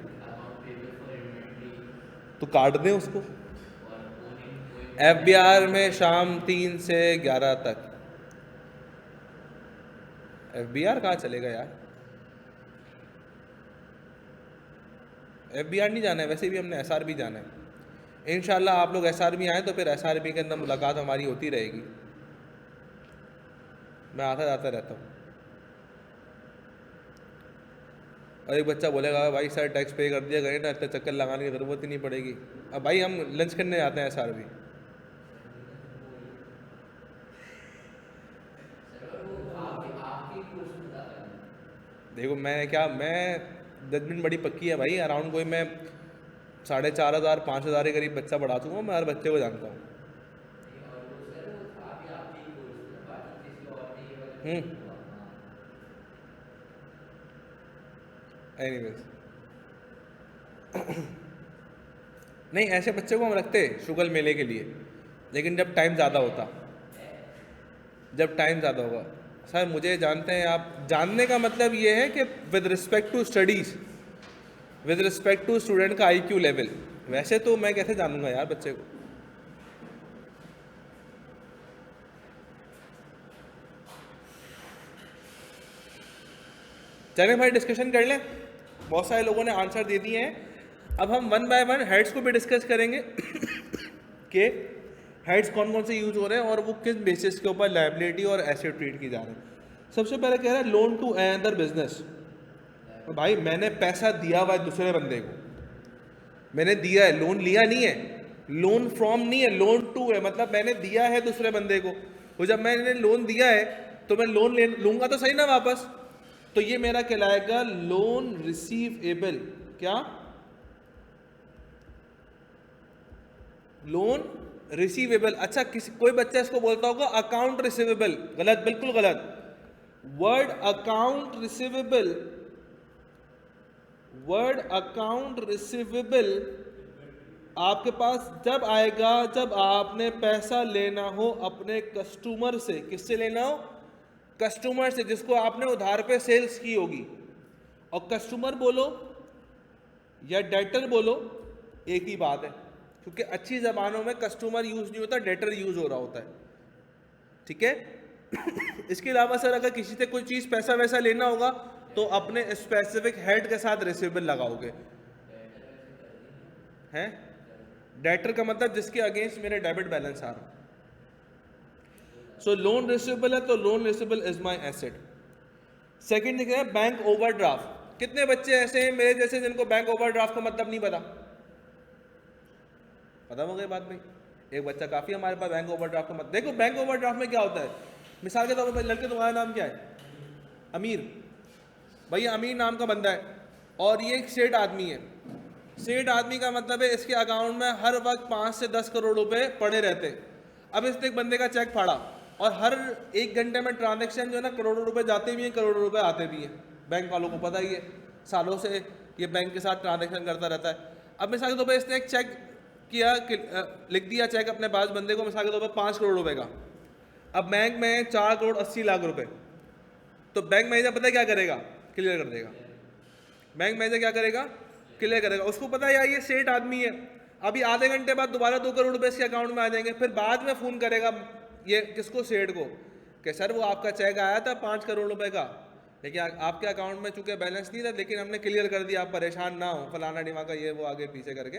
तो काट दें उसको। FBR में शाम 3 से 11 तक। FBR कहाँ चलेगा यार? FBR नहीं जाना है, वैसे भी हमने SRB जाना है। इंशाल्लाह आप लोग SRB आए तो फिर SRB के अंदर मुलाकात हमारी होती रहेगी। मैं आता जाता रहता हूँ। और एक बच्चा बोलेगा भाई सर टैक्स पे कर दिया करें ना, इतना चक्कर लगाने की ज़रूरत ही नहीं पड़ेगी। अब भाई हम लंच करने जाते हैं SR भी। सर और वो आपके आपके कोर्स में बता रहे हैं। देखो मैं जजमेंट बड़ी पक्की है भाई, अराउंड कोई मैं 4,500 5,000 के करीब बच्चा पढ़ा चुका हूँ, मैं हर बच्चे को जानता हूँ। नहीं, और वो सर वो था भी आपके ही कोर्स में, बाकी किसी और ने ये वाला हम्म। नहीं हुआ। हाँ एनीवेज नहीं, ऐसे बच्चे को हम रखते शुगल मेले के लिए, लेकिन जब टाइम ज़्यादा होगा सर, मुझे जानते हैं आप, जानने का मतलब ये है कि with respect to studies, with respect to student का IQ लेवल, वैसे तो मैं कैसे जानूंगा यार बच्चे को। चलें भाई डिस्कशन कर लें, बहुत सारे लोगों ने आंसर दे दिए हैं। अब हम 1 बाय 1 हेड्स को भी डिस्कस करेंगे कि हेड्स कौन कौन से यूज हो रहे हैं और वो किस बेसिस के ऊपर लायबिलिटी और एसेट ट्रीट की जा रहे हैं। सबसे पहले कह रहा है लोन टू अनदर बिजनेस। भाई मैंने पैसा दिया हुआ है दूसरे बंदे को, मैंने दिया है, लोन लिया नहीं है, लोन फ्रॉम नहीं है, लोन टू है, मतलब मैंने दिया है दूसरे बंदे को। तो जब मैंने लोन दिया है तो मैं लोन ले लूंगा तो सही ना वापस, तो ये मेरा कहलाएगा लोन रिसीवेबल। क्या? Loan receivable. अच्छा, किसी कोई बच्चा इसको बोलता होगा अकाउंट रिसीवेबल, गलत, बिल्कुल गलत। Word account receivable, word account receivable आपके पास जब आएगा जब आपने पैसा लेना हो अपने कस्टमर से। किससे लेना हो? कस्टमर से, जिसको आपने उधार पे सेल्स की होगी। और कस्टमर बोलो या डेटर बोलो एक ही बात है, क्योंकि अच्छी जबानों में कस्टमर यूज नहीं होता, डेटर यूज हो रहा होता है। ठीक है। इसके अलावा सर अगर किसी से कोई चीज़ पैसा वैसा लेना होगा तो अपने स्पेसिफिक हेड के साथ रिसीवेबल लगाओगे। हैं? डेटर का मतलब जिसके अगेंस्ट मेरे डेबिट बैलेंस आ रहा। सो लोन रिसीवेबल है तो loan receivable is my asset. Second दिख रहा है बैंक ओवरड्राफ्ट। कितने बच्चे ऐसे हैं मेरे जैसे जिनको बैंक ओवरड्राफ्ट का मतलब नहीं पता? पता हो गई बात भाई? एक बच्चा काफ़ी हमारे पास बैंक ओवरड्राफ्ट का मतलब। देखो बैंक ओवरड्राफ्ट में क्या होता है, मिसाल के तौर पर लड़के तुम्हारा नाम क्या है? अमीर। भैया अमीर नाम का बंदा है और ये एक सेठ आदमी है। सेठ आदमी का मतलब है इसके अकाउंट में हर वक्त 5 से 10 करोड़ रुपए पड़े रहते। अब इसने एक बंदे का चेक फाड़ा और हर 1 घंटे में ट्रांजैक्शन जो है ना, करोड़ों रुपए जाते भी हैं, करोड़ों रुपए आते भी हैं। बैंक वालों को पता ही है, सालों से ये बैंक के साथ ट्रांजैक्शन करता रहता है। अब मिसाल के तौर पर इसने एक चेक किया, लिख दिया चेक अपने पास बंदे को, मिसाल के तौर पर 5 करोड़ रुपए का। अब बैंक में 4 करोड़ 80 लाख रुपए, तो बैंक मैनेजर पता है क्या करेगा? क्लियर कर देगा। बैंक मैनेजर क्या करेगा? क्लियर करेगा। उसको पता है यार ये सेठ आदमी है, अभी आधे घंटे बाद दोबारा 2 करोड़ रुपए इसके अकाउंट में आ जाएंगे। फिर बाद में फ़ोन करेगा ये किसको? सेठ को, कि सर वो आपका चेक आया था 5 करोड़ रुपए का, लेकिन आपके अकाउंट में चूंकि बैलेंस नहीं था, लेकिन हमने क्लियर कर दिया, आप परेशान ना हो, फलाना डिमा का ये वो आगे पीछे करके।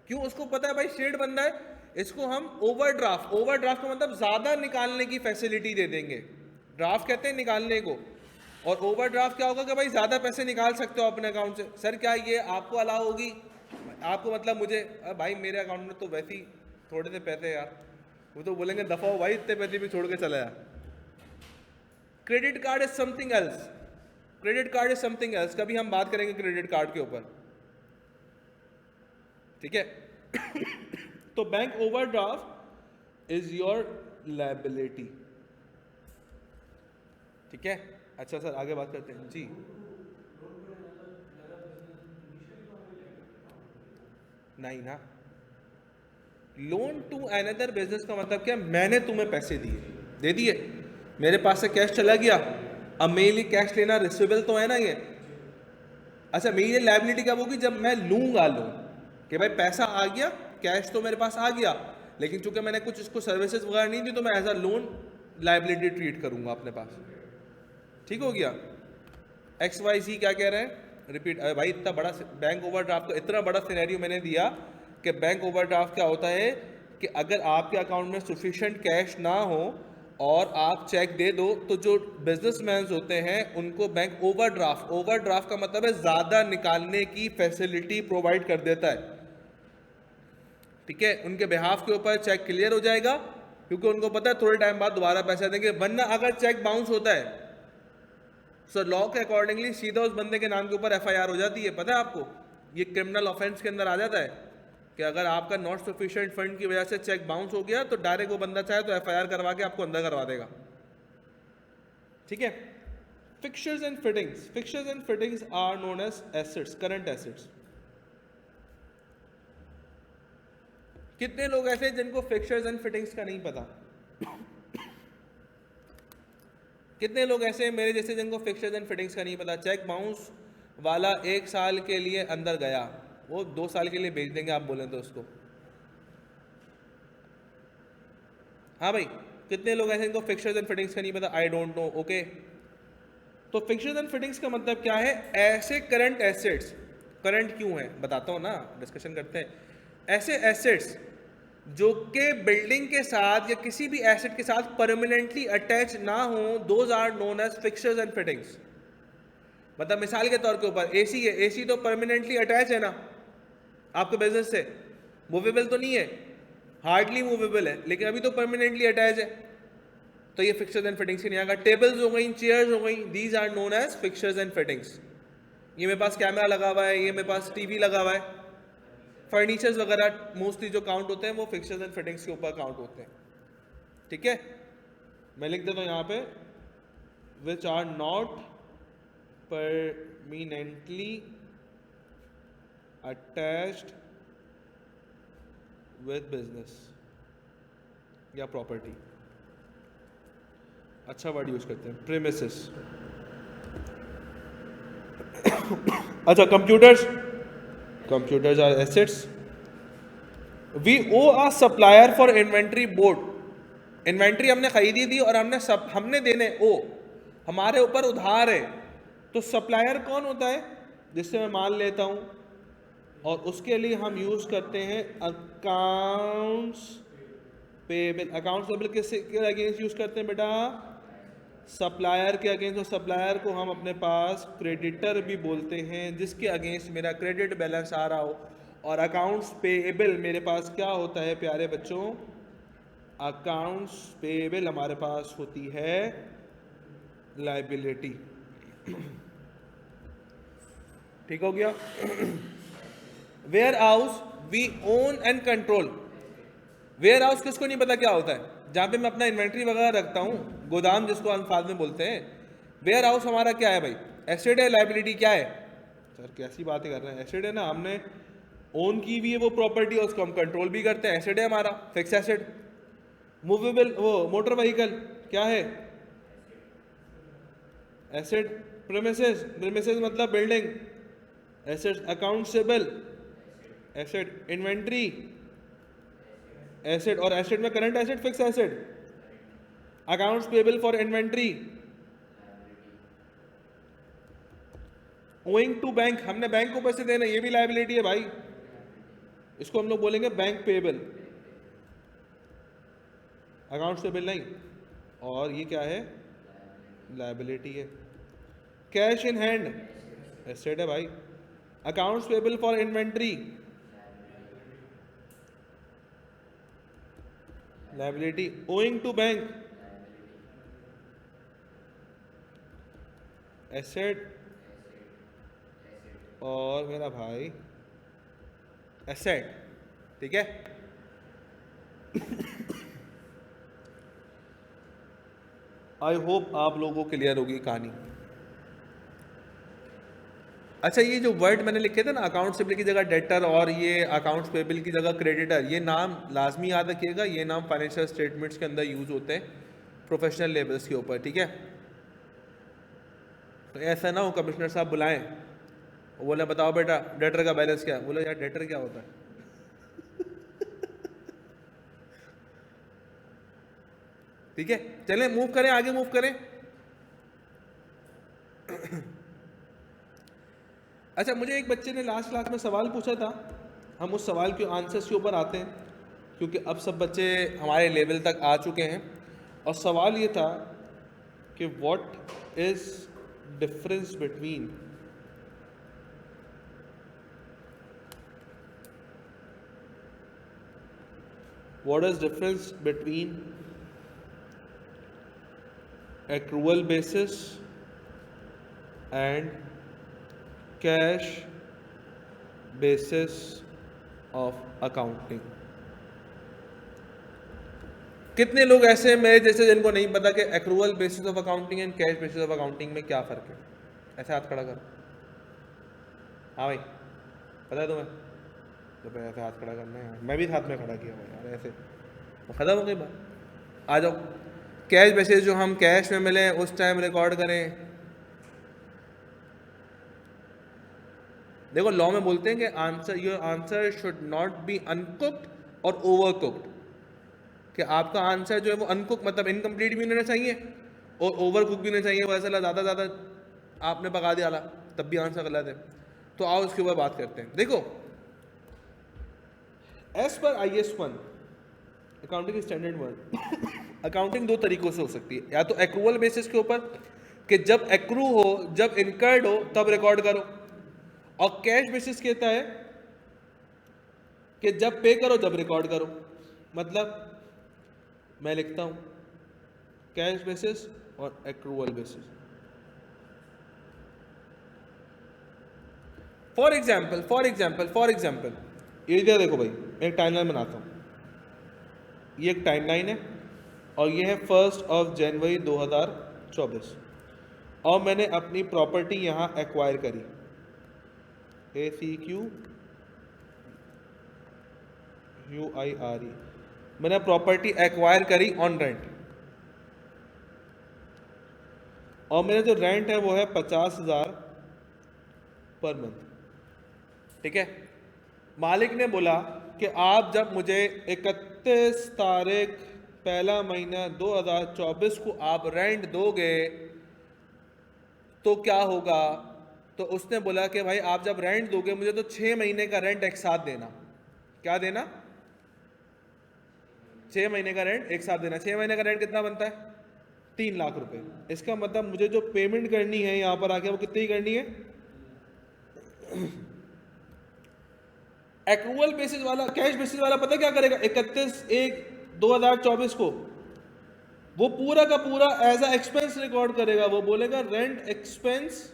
क्यों? उसको पता है भाई सेठ बंदा है, इसको हम ओवरड्राफ्ट, ओवरड्राफ्ट का मतलब ज़्यादा निकालने की फैसिलिटी दे देंगे। ड्राफ्ट कहते हैं निकालने को, और ओवरड्राफ्ट क्या होगा कि भाई ज़्यादा पैसे निकाल सकते हो अपने अकाउंट से। सर क्या ये आपको अलाउ होगी? आपको मतलब मुझे भाई मेरे अकाउंट में तो वैसे ही थोड़े से पैसे यार, वो तो बोलेंगे दफ़ा हो भाई, इतने पैसे भी छोड़ के चला यार। Credit card is something else, credit card is something else. कभी हम बात करेंगे क्रेडिट कार्ड के ऊपर, ठीक है। तो bank overdraft is your liability, ठीक है। अच्छा सर आगे बात करते हैं जी। नहीं ना, लोन टू अनदर बिजनेस का मतलब क्या? मैंने तुम्हें पैसे दिए, दे दिए, मेरे पास से कैश चला गया, अब मेरे लिए कैश लेना रिसीवेबल तो है ना ये। अच्छा मेरी ये लायबिलिटी कब होगी? जब मैं लूंगा लोन, कि भाई पैसा आ गया, कैश तो मेरे पास आ गया, लेकिन चूंकि मैंने कुछ इसको सर्विसेज वगैरह नहीं दी तो मैं as a loan liability treat करूंगा अपने पास। ठीक हो गया। XYZ क्या कह रहे हैं? रिपीट। अरे भाई इतना बड़ा बैंक ओवरड्राफ्ट का इतना बड़ा सिनेरियो मैंने दिया कि बैंक ओवरड्राफ्ट क्या होता है कि अगर आपके अकाउंट में सफिशिएंट कैश ना हो और आप चेक दे दो तो जो बिजनेसमैन होते हैं उनको बैंक ओवरड्राफ्ट का मतलब है ज़्यादा निकालने की फैसिलिटी प्रोवाइड कर देता है, ठीक है। उनके बिहाफ के ऊपर चेक क्लियर हो जाएगा क्योंकि उनको पता है थोड़े टाइम बाद दोबारा पैसा देंगे, वरना अगर चेक बाउंस होता है सो लॉ के अकॉर्डिंगली सीधा उस बंदे के नाम के ऊपर FIR हो जाती है। पता है आपको, ये क्रिमिनल ऑफेंस के अंदर आ जाता है कि अगर आपका नॉट सफिशिएंट फंड की वजह से चेक बाउंस हो गया तो डायरेक्ट वो बंदा चाहे तो FIR करवा के आपको अंदर करवा देगा, ठीक है। Fixtures and fittings are known as assets, current assets. कितने लोग ऐसे हैं जिनको फिक्सचर्स एंड फिटिंग्स का नहीं पता? कितने लोग ऐसे हैं मेरे जैसे जिनको फिक्सचर्स एंड फिटिंग्स का नहीं पता? चेक बाउंस वाला 1 साल के लिए अंदर गया, वो 2 साल के लिए बेच देंगे आप बोलें तो उसको। हाँ भाई, कितने लोग ऐसे जिनको फिक्सचर्स एंड फिटिंग्स का नहीं पता? I don't know, okay. तो फिक्सचर्स एंड फिटिंग्स का मतलब क्या है? ऐसे करंट एसेट्स, करंट क्यों है बताता हूँ ना, डिस्कशन करते हैं। ऐसे एसेट्स जो के बिल्डिंग के साथ या किसी भी एसेट के साथ परमानेंटली अटैच ना हो, those are known as fixtures and fittings. मतलब मिसाल के तौर के ऊपर AC है, AC तो परमानेंटली अटैच है ना आपके बिजनेस से, मूवेबल तो नहीं है, हार्डली मूवेबल है, लेकिन अभी तो परमानेंटली अटैच है, तो ये फिक्सचर्स एंड फिटिंग्स की नहीं आएगा। टेबल्स हो गई, चेयर्स हो गई, these are known as fixtures and fittings. ये मेरे पास कैमरा लगा हुआ है, ये मेरे पास TV लगा हुआ है, फर्नीचर्स वगैरह मोस्टली जो काउंट होते हैं वो फिक्सचर्स एंड फिटिंग्स के ऊपर काउंट होते हैं, ठीक है। मैं लिख देता हूँ यहाँ पे, which are not permanently attached with business या प्रॉपर्टी। अच्छा वर्ड यूज करते हैं, premises। अच्छा, computers are assets. We owe a supplier for inventory board. Inventory हमने खरीदी थी और हमने देने ओ, हमारे ऊपर उधार है, तो सप्लायर कौन होता है? जिससे मैं माल लेता हूं, और उसके लिए हम यूज करते हैं अकाउंट्स पेबल। अकाउंट्स पेबल किसके अगेंस्ट यूज करते हैं बेटा? सप्लायर के अगेंस्ट। और सप्लायर को हम अपने पास क्रेडिटर भी बोलते हैं, जिसके अगेंस्ट मेरा क्रेडिट बैलेंस आ रहा हो। और अकाउंट्स पेबल मेरे पास क्या होता है प्यारे बच्चों? अकाउंट्स पेबल हमारे पास होती है लायबिलिटी। ठीक हो गया। Warehouse we own and control. Warehouse किसको नहीं पता क्या होता है? जहां पे मैं अपना इन्वेंट्री वगैरह रखता हूं, गोदाम जिसको अल्फाज में बोलते हैं। वेयर हाउस हमारा क्या है भाई? एसेट है। लायबिलिटी क्या है? सर कैसी बातें कर रहे हैं? एसेट है ना, हमने ओन की भी है वो प्रॉपर्टी, उसको हम कंट्रोल भी करते हैं, एसेट है हमारा, फिक्स एसेट। मूवेबल वो मोटर व्हीकल क्या है? एसेट। प्रेमिसेस मतलब बिल्डिंग, एसेट। अकाउंट्सेबल एसेट। इन्वेंट्री एसेट, और एसेट में current asset, fix asset. Accounts payable for inventory. Owing to bank, हमने बैंक को पैसे देना, ये भी लायबिलिटी है भाई, इसको हम लोग बोलेंगे बैंक पेबल। अकाउंट्स पेबल नहीं, और ये क्या है? लायबिलिटी है। कैश इन हैंड एसेट है भाई। Accounts payable for inventory liability. Owing to bank asset, और मेरा भाई एसेट। ठीक है। आई होप आप लोगों को क्लियर होगी कहानी। अच्छा, ये जो वर्ड मैंने लिखे थे ना, अकाउंट्स पेबल की जगह डेटर और ये अकाउंट्स पेबल की जगह क्रेडिटर, ये नाम लाजमी याद रखिएगा। ये नाम फाइनेंशियल स्टेटमेंट्स के अंदर यूज होते हैं प्रोफेशनल लेवल्स के ऊपर, ठीक है। तो ऐसा ना हो कमिश्नर साहब बुलाएं, वो बोले बताओ बेटा डेटर का बैलेंस क्या है? बोले यार डेटर क्या होता है? ठीक है, चलें मूव करें, आगे मूव करें। अच्छा, मुझे एक बच्चे ने लास्ट क्लास में सवाल पूछा था, हम उस सवाल के आंसर्स के ऊपर आते हैं, क्योंकि अब सब बच्चे हमारे लेवल तक आ चुके हैं। और सवाल ये था कि what is difference between accrual basis and cash basis of accounting। कितने लोग ऐसे हैं मेरे जैसे जिनको नहीं पता कि accrual basis of accounting and cash basis of accounting में क्या फ़र्क है? ऐसे हाथ खड़ा करो। हाँ भाई, पता है तुम्हें? तो फिर ऐसे हाथ खड़ा करना है। मैं भी हाथ में खड़ा किया भाई यार, ऐसे तो ख़त्म हो गई बात। आ जाओ, कैश बेसिस जो हम कैश में मिले उस टाइम रिकॉर्ड करें। देखो लॉ में बोलते हैं कि your answer should not be uncooked और ओवर कुक्ड, कि आपका आंसर जो है वो अनकुक मतलब इनकम्प्लीट भी होना चाहिए और ओवर कुक भी नहीं चाहिए, वैसे ज़्यादा आपने पका दिया तब भी आंसर गलत है। तो आओ उसके ऊपर बात करते हैं। देखो as per IS 1 accounting standard 1 accounting दो तरीकों से हो सकती है, या तो एक्रूअल बेसिस के ऊपर कि जब एक्रू हो, जब इनकर्ड हो तब रिकॉर्ड करो, और कैश बेसिस कहता है कि जब पे करो जब रिकॉर्ड करो। मतलब मैं लिखता हूं कैश बेसिस और एक्रूअल बेसिस। फॉर एग्जाम्पल ये इधर देखो भाई, मैं एक टाइमलाइन बनाता हूं। ये एक टाइमलाइन है और ये है 1 जनवरी 2024, और मैंने अपनी प्रॉपर्टी यहां एक्वायर करी, ACQUIRE। मैंने प्रॉपर्टी एक्वायर करी ऑन रेंट, और मेरा जो रेंट है वो है 50,000 पर मंथ। ठीक है, मालिक ने बोला कि आप जब मुझे 31 तारीख पहला महीना 2024 को आप रेंट दोगे तो क्या होगा? तो उसने बोला कि भाई आप जब रेंट दोगे मुझे तो 6 महीने का रेंट एक साथ देना। क्या देना? 6 महीने का रेंट एक साथ देना। 6 महीने का रेंट कितना बनता है? 3 लाख रुपए। इसका मतलब मुझे जो पेमेंट करनी है यहां पर आके वो कितनी करनी है? एक्रूअल बेसिस वाला, कैश बेसिस वाला पता क्या करेगा? 31/1/2024 को वो पूरा का पूरा एज अ एक्सपेंस रिकॉर्ड करेगा। वो बोलेगा रेंट एक्सपेंस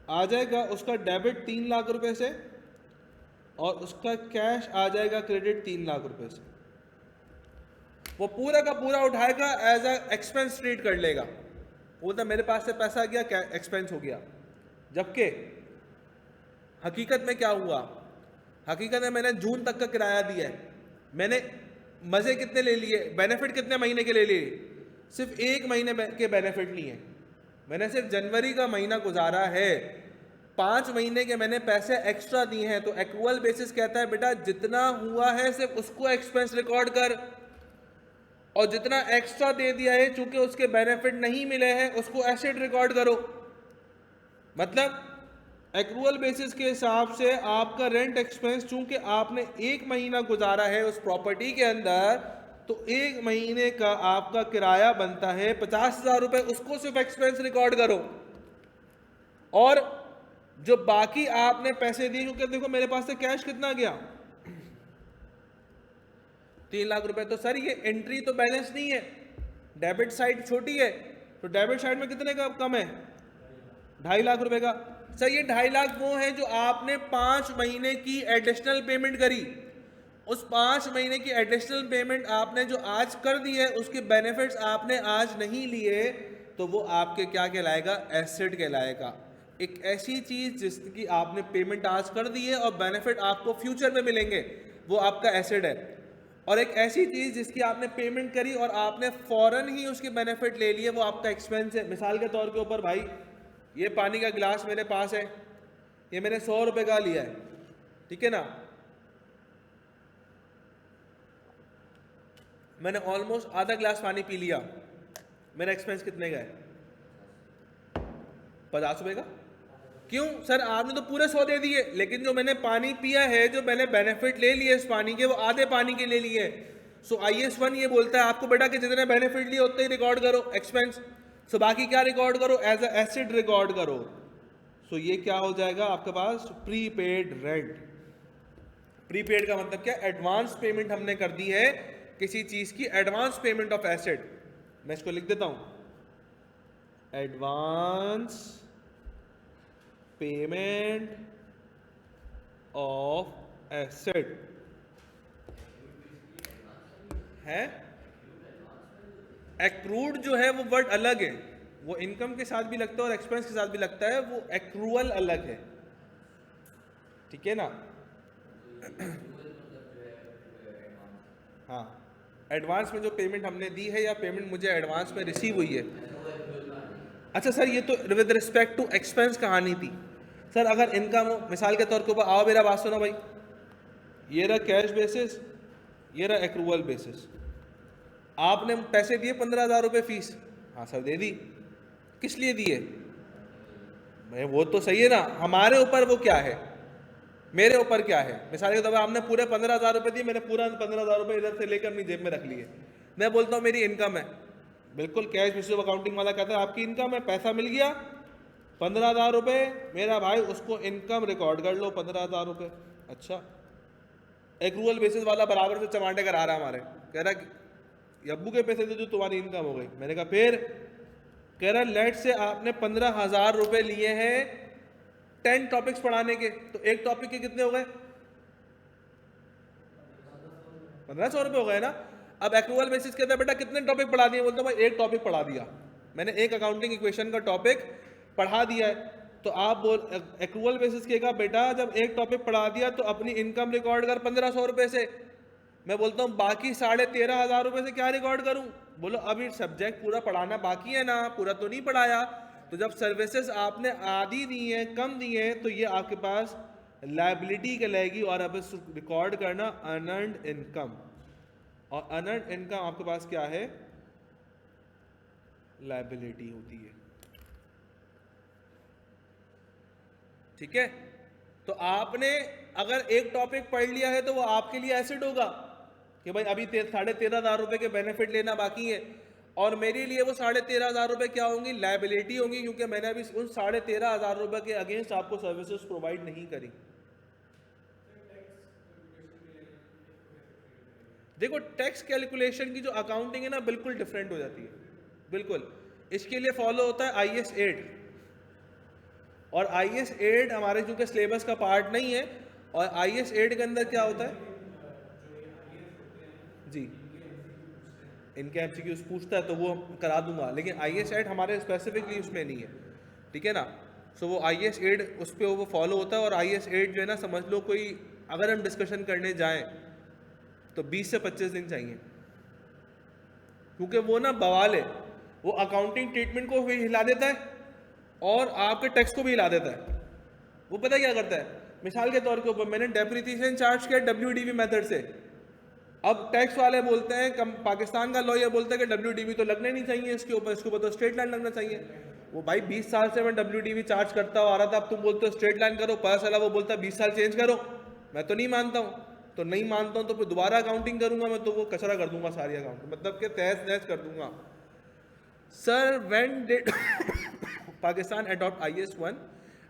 आ जाएगा उसका डेबिट 3 लाख रुपए से, और उसका कैश आ जाएगा क्रेडिट 3 लाख रुपए से। वो पूरा का पूरा उठाएगा, एज अ एक्सपेंस ट्रीट कर लेगा। वो तो मेरे पास से पैसा गया, एक्सपेंस हो गया। जबकि हकीकत में क्या हुआ? हकीकत में मैंने जून तक का किराया दिया है, मैंने मजे कितने ले लिए, बेनिफिट कितने महीने के ले लिए? सिर्फ 1 महीने के बेनिफिट लिए। मैंने सिर्फ जनवरी का महीना गुजारा है, 5 महीने के मैंने पैसे एक्स्ट्रा दिए हैं। तो एक्रूअल बेसिस कहता है बेटा जितना हुआ है सिर्फ उसको एक्सपेंस रिकॉर्ड कर, और जितना एक्स्ट्रा दे दिया है चूंकि उसके बेनिफिट नहीं मिले हैं उसको एसेट रिकॉर्ड करो। मतलब एक्रूअल बेसिस के हिसाब से आपका रेंट एक्सपेंस चूंकि आपने 1 महीना गुजारा है उस प्रॉपर्टी के अंदर, तो 1 महीने का आपका किराया बनता है 50,000 रुपए, उसको सिर्फ एक्सपेंस रिकॉर्ड करो। और जो बाकी आपने पैसे दिए, क्योंकि देखो मेरे पास से कैश कितना गया? 3 लाख रुपए। तो सर ये एंट्री तो बैलेंस नहीं है, डेबिट साइड छोटी है, तो डेबिट साइड में कितने का कम है? 2.5 लाख रुपए का। सर ये 2.5 लाख वो है जो आपने 5 महीने की एडिशनल पेमेंट करी। उस 5 महीने की एडिशनल पेमेंट आपने जो आज कर दी है, उसके बेनिफिट्स आपने आज नहीं लिए, तो वो आपके क्या कहलाएगा? एसेट कहलाएगा। एक ऐसी चीज जिसकी आपने पेमेंट आज कर दी है और बेनिफिट आपको फ्यूचर में मिलेंगे, वो आपका एसेट है। और एक ऐसी चीज जिसकी आपने पेमेंट करी और आपने फौरन ही उसके बेनिफिट ले लिए, वो आपका एक्सपेंस है। मिसाल के तौर के ऊपर भाई, ये पानी का गिलास मेरे पास है, ये मैंने 100 रुपए का लिया है, ठीक है ना? मैंने ऑलमोस्ट आधा गिलास पानी पी लिया, मेरा एक्सपेंस कितने का है? 50 रुपए का। क्यों सर? आपने तो पूरे 100 दे दिए, लेकिन जो मैंने पानी पिया है, जो मैंने बेनिफिट ले लिए इस पानी के, वो आधे पानी के ले लिए। सो IS1 ये बोलता है आपको बेटा कि जितने बेनिफिट लिए उतने ही रिकॉर्ड करो एक्सपेंस, सो बाकी क्या रिकॉर्ड करो, एज अ एसेट रिकॉर्ड करो। सो ये क्या हो जाएगा आपके पास, प्रीपेड रेंट। प्रीपेड का मतलब क्या, एडवांस पेमेंट हमने कर दी है किसी चीज की, एडवांस पेमेंट ऑफ एसेट। मैं इसको लिख देता हूं, एडवांस पेमेंट ऑफ एसेट है। एक्रूड जो है वो वर्ड अलग है, वो इनकम के साथ भी लगता है और एक्सपेंस के साथ भी लगता है, वो एक्रूअल अलग है, ठीक है ना। हाँ, एडवांस में जो पेमेंट हमने दी है या पेमेंट मुझे एडवांस में रिसीव हुई है। अच्छा सर, ये तो विद रिस्पेक्ट टू एक्सपेंस कहानी थी। सर अगर इनकम हो, मिसाल के तौर के ऊपर, आओ मेरा बात सुनो भाई, ये रहा कैश बेसिस, ये रहा एक्रूअल बेसिस। आपने पैसे दिए 15,000 रुपये फीस, हाँ सर दे दी, किस लिए दिए भाई, वो तो सही है ना, हमारे ऊपर वो क्या है, मेरे ऊपर क्या है। मिसाल के तौर पर आपने पूरे 15,000 रुपये दिए, मैंने पूरा 15,000 रुपये इधर से लेकर अपनी जेब में रख लिए। मैं बोलता हूँ मेरी इनकम है, बिल्कुल कैश बेसिस अकाउंटिंग वाला कहता है आपकी इनकम है, पैसा मिल गया 15,000 रुपये, मेरा भाई उसको इनकम रिकॉर्ड कर लो 15,000 रुपये। अच्छा, एक्रूअल बेसिस वाला बराबर से चमाटे करा रहा हमारे, कह रहा कि अब्बू के पैसे दे जो तुम्हारी इनकम हो गई। मैंने कहा फिर, कह रहा लेट से आपने 15,000 रुपये लिए हैं 10 टॉपिक्स पढ़ाने के, तो एक टॉपिक के कितने हो गए, 1,500 रुपये हो गए ना। अब एक्रूअल बेसिस कहता है बेटा कितने टॉपिक पढ़ा दिए, बोलता हूँ भाई एक टॉपिक पढ़ा दिया मैंने, एक अकाउंटिंग इक्वेशन का टॉपिक पढ़ा दिया है। तो आप बोल एक्रूअल बेसिस कहेगा बेटा जब एक टॉपिक पढ़ा दिया तो अपनी इनकम रिकॉर्ड कर 1,500 रुपये से। मैं बोलता हूँ बाकी 13,500 रुपये से क्या रिकॉर्ड करूँ, बोलो अभी सब्जेक्ट पूरा पढ़ाना बाकी है ना, पूरा तो नहीं पढ़ाया। तो जब सर्विसेज आपने आधी दी हैं, कम दी हैं, तो ये आपके पास लायबिलिटी कहलाएगी, और अब रिकॉर्ड करना अनअर्न्ड इनकम, और अनअर्न्ड इनकम आपके पास क्या है, लायबिलिटी होती है, ठीक है। तो आपने अगर एक टॉपिक पढ़ लिया है तो वो आपके लिए एसेट होगा कि भाई अभी 13,500 रुपये के बेनिफिट लेना बाकी है, और मेरे लिए वो 13,500 रुपये क्या होंगी, लायबिलिटी होंगी, क्योंकि मैंने अभी उन 13,500 रुपये के अगेंस्ट आपको सर्विसेज प्रोवाइड नहीं करी। देखो टैक्स कैलकुलेशन की जो अकाउंटिंग है ना बिल्कुल डिफरेंट हो जाती है, बिल्कुल। इसके लिए फॉलो होता है IS 8, और IS 8 हमारे चूंकि सिलेबस का पार्ट नहीं है, और IS 8 के अंदर क्या होता है जी, इनके MCQs पूछता है तो वो करा दूंगा, लेकिन IS 8 हमारे स्पेसिफिकली उसमें नहीं है, ठीक है ना। सो वो IS 8 उस पर वो फॉलो होता है, और IS 8 जो है ना समझ लो कोई अगर हम डिस्कशन करने जाएं तो 20 से 25 दिन चाहिए, क्योंकि वो ना बवाल है, वो अकाउंटिंग ट्रीटमेंट को भी हिला देता है और आपके टैक्स को भी हिला देता है। वो पता क्या करता है, मिसाल के तौर के ऊपर मैंने डेप्रिसिएशन चार्ज किया WDV मेथड से, अब टैक्स वाले बोलते हैं, पाकिस्तान का लॉ ये बोलता है कि WDV तो लगने नहीं चाहिए इसके ऊपर तो स्ट्रेट लाइन लगना चाहिए। वो भाई 20 साल से मैं WDV चार्ज करता हुआ आ रहा था, अब तुम बोलते हो स्ट्रेट लाइन करो, पता चला वो बोलता है 20 साल चेंज करो, मैं तो नहीं मानता हूँ, तो नहीं मानता हूँ तो फिर दोबारा अकाउंटिंग करूंगा मैं, तो वो कचरा कर दूंगा सारी अकाउंटिंग, मतलब कि तहस नहस कर दूंगा। Sir when did Pakistan adopt IS 1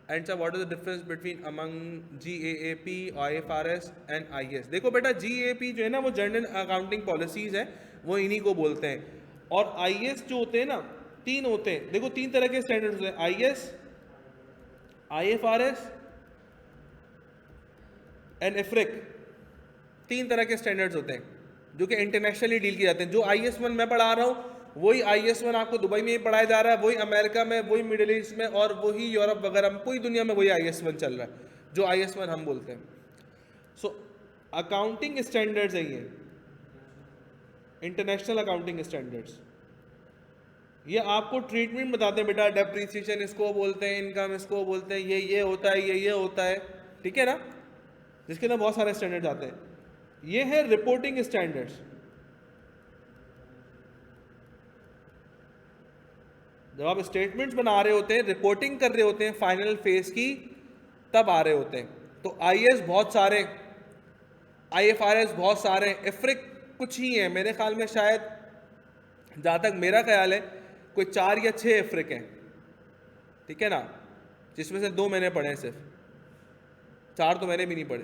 and sir what is the difference between among GAAP, IFRS and IS। देखो बेटा GAAP जो है ना वो जनरल अकाउंटिंग पॉलिसीज है, वो इन्हीं को बोलते हैं, और IS जो होते हैं ना 3 होते हैं। देखो 3 तरह के स्टैंडर्ड्स होते हैं, IS, IFRS एंड IFRIC, 3 तरह के स्टैंडर्ड्स होते हैं जो कि इंटरनेशनली डील किए जाते हैं। जो IS 1 मैं पढ़ा रहा हूँ वही IS 1 आपको दुबई में ही पढ़ाया जा रहा है, वही अमेरिका में, वही मिडिल ईस्ट में, और वही यूरोप वगैरह में, पूरी दुनिया में वही IS 1 चल रहा है जो IS 1 हम बोलते हैं। सो अकाउंटिंग स्टैंडर्ड्स है ये, इंटरनेशनल अकाउंटिंग स्टैंडर्ड्स। ये आपको ट्रीटमेंट बताते हैं बेटा, डेप्रिसिएशन इसको बोलते हैं, इनकम इसको बोलते हैं, ये होता है, ये होता है, ठीक है ना, जिसके अंदर बहुत सारे स्टैंडर्ड्स आते हैं। ये है रिपोर्टिंग स्टैंडर्ड्स। जब आप स्टेटमेंट्स बना रहे होते हैं, रिपोर्टिंग कर रहे होते हैं फाइनल फेज की, तब आ रहे होते हैं। तो IS बहुत सारे, IFRS बहुत सारे, IFRIC कुछ ही हैं मेरे ख्याल में, शायद जहाँ तक मेरा ख्याल है कोई 4 या 6 इफ्रिक हैं, ठीक है ना, जिसमें से 2 मैंने पढ़े हैं सिर्फ, 4 तो मैंने भी नहीं पढ़े,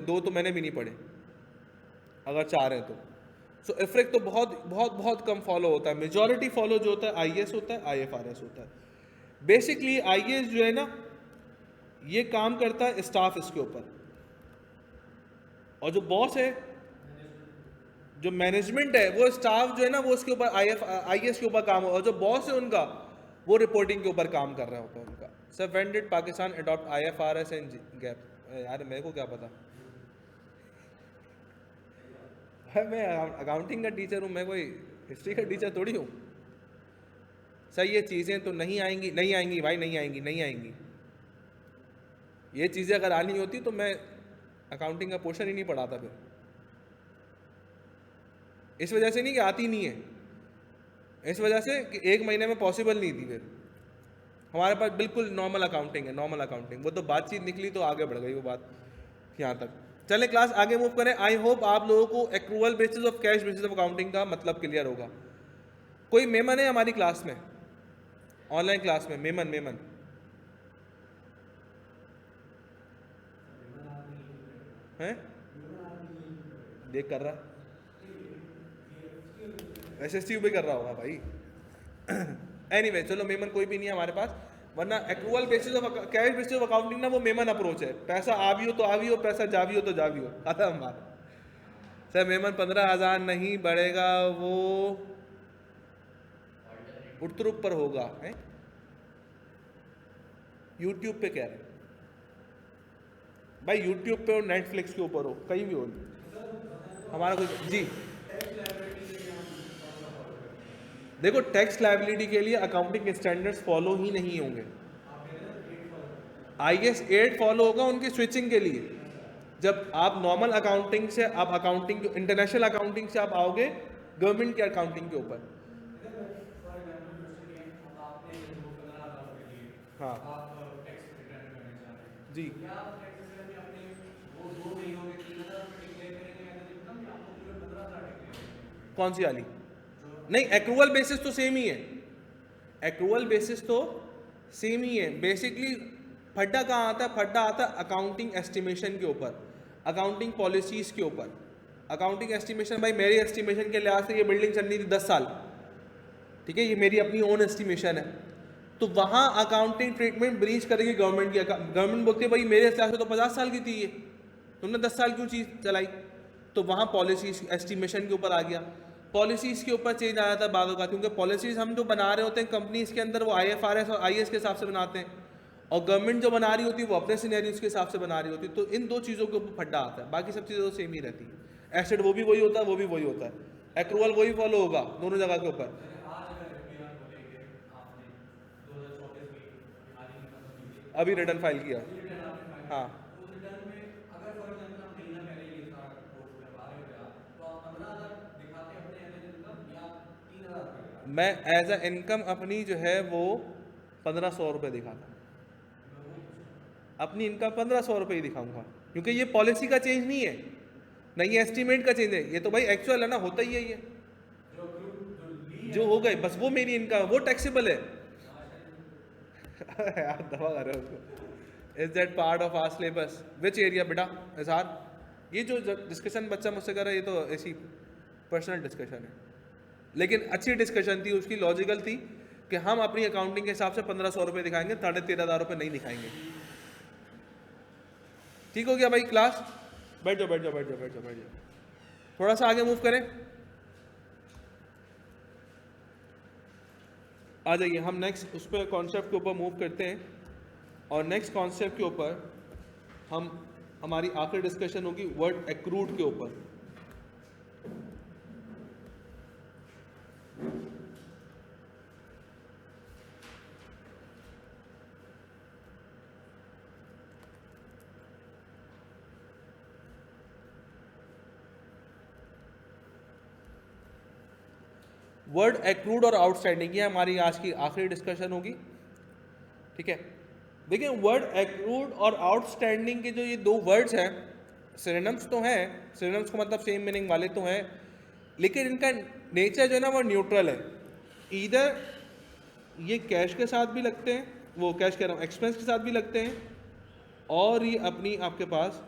2 तो मैंने भी नहीं पढ़े, अगर 4 हैं तो। सो इफ्रिक तो बहुत बहुत बहुत कम फॉलो होता है, मेजॉरिटी फॉलो जो होता है आईएएस होता है, आईएफआरएस होता है। बेसिकली आईएएस जो है ना ये काम करता है स्टाफ इसके ऊपर, और जो बॉस है, जो मैनेजमेंट है, वो स्टाफ जो है ना वो उसके ऊपर आईएएस के ऊपर काम हो, और जो बॉस है उनका वो रिपोर्टिंग के ऊपर काम कर रहा होता है उनका। Sir when did Pakistan adopt IFRS and gap? यार मेरे को क्या पता, मैं अकाउंटिंग का टीचर हूँ, मैं कोई हिस्ट्री का टीचर थोड़ी हूँ। सर ये चीज़ें तो नहीं आएंगी, नहीं आएंगी भाई, नहीं आएंगी, नहीं आएंगी। ये चीज़ें अगर आनी होती तो मैं अकाउंटिंग का पोर्शन ही नहीं पढ़ाता फिर। इस वजह से नहीं कि आती नहीं है, इस वजह से कि 1 महीने में पॉसिबल नहीं थी। फिर हमारे पास बिल्कुल नॉर्मल अकाउंटिंग है, नॉर्मल अकाउंटिंग। वो तो बातचीत निकली तो आगे बढ़ गई वो बात यहाँ तक। चले क्लास आगे मूव करें। आई होप आप लोगों को accrual basis of cash basis of accounting का मतलब क्लियर होगा। कोई मेमन है हमारी क्लास में, ऑनलाइन क्लास में? मेमन है? देख कर रहा, एसएसटी भी कर रहा होगा भाई। एनीवे चलो मेमन कोई भी नहीं है हमारे पास, वरना accrual basis of cash basis of accounting ना वो मेमन अप्रोच है। पैसा आवी हो तो आवी हो, पैसा जावी हो तो जावी हो, खत्म बात। सर मेमन 15,000 नहीं बढ़ेगा, वो उड़तरुप पर होगा है, यूट्यूब पे कह रहे हैं भाई, यूट्यूब पे हो, नेटफ्लिक्स के ऊपर हो, कहीं भी हो हमारा कुछ जी। देखो टैक्स लायबिलिटी के लिए अकाउंटिंग स्टैंडर्ड्स फॉलो ही नहीं होंगे। आईएस 8 फॉलो होगा उनकी स्विचिंग के लिए। जब आप नॉर्मल अकाउंटिंग से आप अकाउंटिंग, इंटरनेशनल अकाउंटिंग से आप आओगे गवर्नमेंट के अकाउंटिंग के ऊपर। हाँ जी, कौन सी वाली? नहीं, एक्रूवल बेसिस तो सेम ही है, एक्रूवल बेसिस तो सेम ही है। बेसिकली फड्डा कहाँ आता है? फड्डा आता है अकाउंटिंग एस्टिमेशन के ऊपर, अकाउंटिंग पॉलिसीज़ के ऊपर। अकाउंटिंग एस्टिमेशन भाई, मेरी एस्टिमेशन के लिहाज से ये बिल्डिंग चलनी थी 10 साल, ठीक है, ये मेरी अपनी ओन एस्टिमेशन है, तो वहाँ अकाउंटिंग ट्रीटमेंट ब्रीच करेगी गवर्नमेंट की। गवर्नमेंट बोलती है भाई मेरे हिसाब से तो 50 साल की थी ये, तुमने 10 साल क्यों चीज़ चलाई? तो वहाँ पॉलिसीज एस्टिमेशन के ऊपर आ गया। पॉलिसीज़ के ऊपर चेंज आया था बाद का, क्योंकि पॉलिसीज़ हम जो बना रहे होते हैं कंपनीज़ के अंदर वो आईएफआरएस और आईएएस के हिसाब से बनाते हैं, और गवर्नमेंट जो बना रही होती है वो अपने सिनेरियोज के हिसाब से बना रही होती है। तो इन 2 चीज़ों के ऊपर फड्डा आता है, बाकी सब चीज़ें तो सेम ही रहती है। एसेट वो भी वही होता है, वो भी वही होता है, एक्रूवल वही फॉलो होगा दोनों जगह के ऊपर। अभी रिटर्न फाइल किया, हाँ मैं एज अ इनकम अपनी जो है वो 1500 रुपये दिखाता, अपनी इनकम 1500 रुपये ही दिखाऊंगा, क्योंकि ये पॉलिसी का चेंज नहीं है, नहीं ये एस्टीमेट का चेंज है, ये तो भाई एक्चुअल है ना, होता ही है ये जो हो गए बस वो मेरी इनकम, वो टैक्सेबल है। यार दवा कर रहे हो। Is that part of our syllabus? Which area बेटा इजहार? ये जो डिस्कशन बच्चा मुझसे कर रहा है ये तो ऐसी पर्सनल डिस्कशन है, लेकिन अच्छी डिस्कशन थी, उसकी लॉजिकल थी कि हम अपनी अकाउंटिंग के हिसाब से 1500 रुपये दिखाएंगे, 13,500 रुपये नहीं दिखाएंगे। ठीक हो गया भाई क्लास? बैठ जाओ बैठ जाओ बैठ जाओ बैठ जाओ बैठ जाओ। थोड़ा सा आगे मूव करें, आ जाइए हम नेक्स्ट उस पर कॉन्सेप्ट के ऊपर मूव करते हैं, और नेक्स्ट कॉन्सेप्ट के ऊपर हमारी आखिरी डिस्कशन होगी वर्ड एक्रूड के ऊपर। वर्ड एक्रूड और आउटस्टैंडिंग, ये हमारी आज की आखिरी डिस्कशन होगी, ठीक है। देखिए वर्ड एक्रूड और आउटस्टैंडिंग के जो ये 2 वर्ड्स हैं, सिनोनिम्स तो हैं, सिनोनिम्स का मतलब सेम मीनिंग वाले तो हैं, लेकिन इनका नेचर जो है ना वो न्यूट्रल है। इधर ये कैश के साथ भी लगते हैं, वो कैश कह रहा हूँ एक्सपेंस के साथ भी लगते हैं, और ये अपनी आपके पास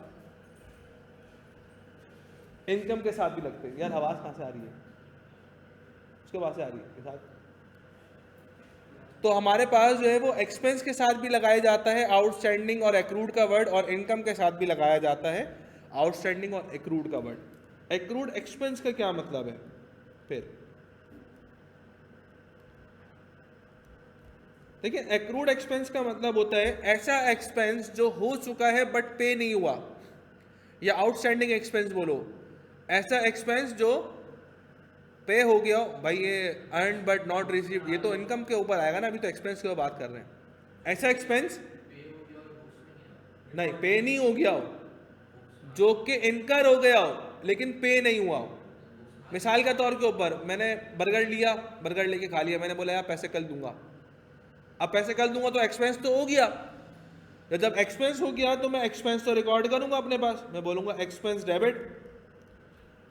इनकम के साथ भी लगते हैं। यार आवाज़ कहाँ से आ रही है? उसके पास से आ रही है के साथ। तो हमारे पास जो है वो एक्सपेंस के साथ भी लगाया जाता है आउटस्टैंडिंग और एक्रूड का वर्ड, और इनकम के साथ भी लगाया जाता है आउटस्टैंडिंग और एक्रूड का वर्ड। एक्रूड एक्सपेंस का क्या मतलब है? फिर देखिए, एक्रूड एक्सपेंस का मतलब होता है ऐसा एक्सपेंस जो हो चुका है बट पे नहीं हुआ, या आउटस्टैंडिंग एक्सपेंस बोलो, ऐसा एक्सपेंस जो पे हो गया भाई, ये अर्न बट नॉट रिसीव्ड, ये तो इनकम के ऊपर आएगा ना, अभी तो एक्सपेंस के ऊपर बात कर रहे हैं। ऐसा एक्सपेंस नहीं, पे नहीं हो गया हो, जो कि इनकर हो गया हो लेकिन पे नहीं हुआ हो। मिसाल के तौर के ऊपर मैंने बर्गर लिया, बर्गर लेके खा लिया, मैंने बोला यार पैसे कल दूंगा। अब पैसे कल दूंगा तो एक्सपेंस तो हो गया, तो जब एक्सपेंस हो गया तो मैं एक्सपेंस तो रिकॉर्ड करूंगा अपने पास, मैं बोलूंगा एक्सपेंस डेबिट।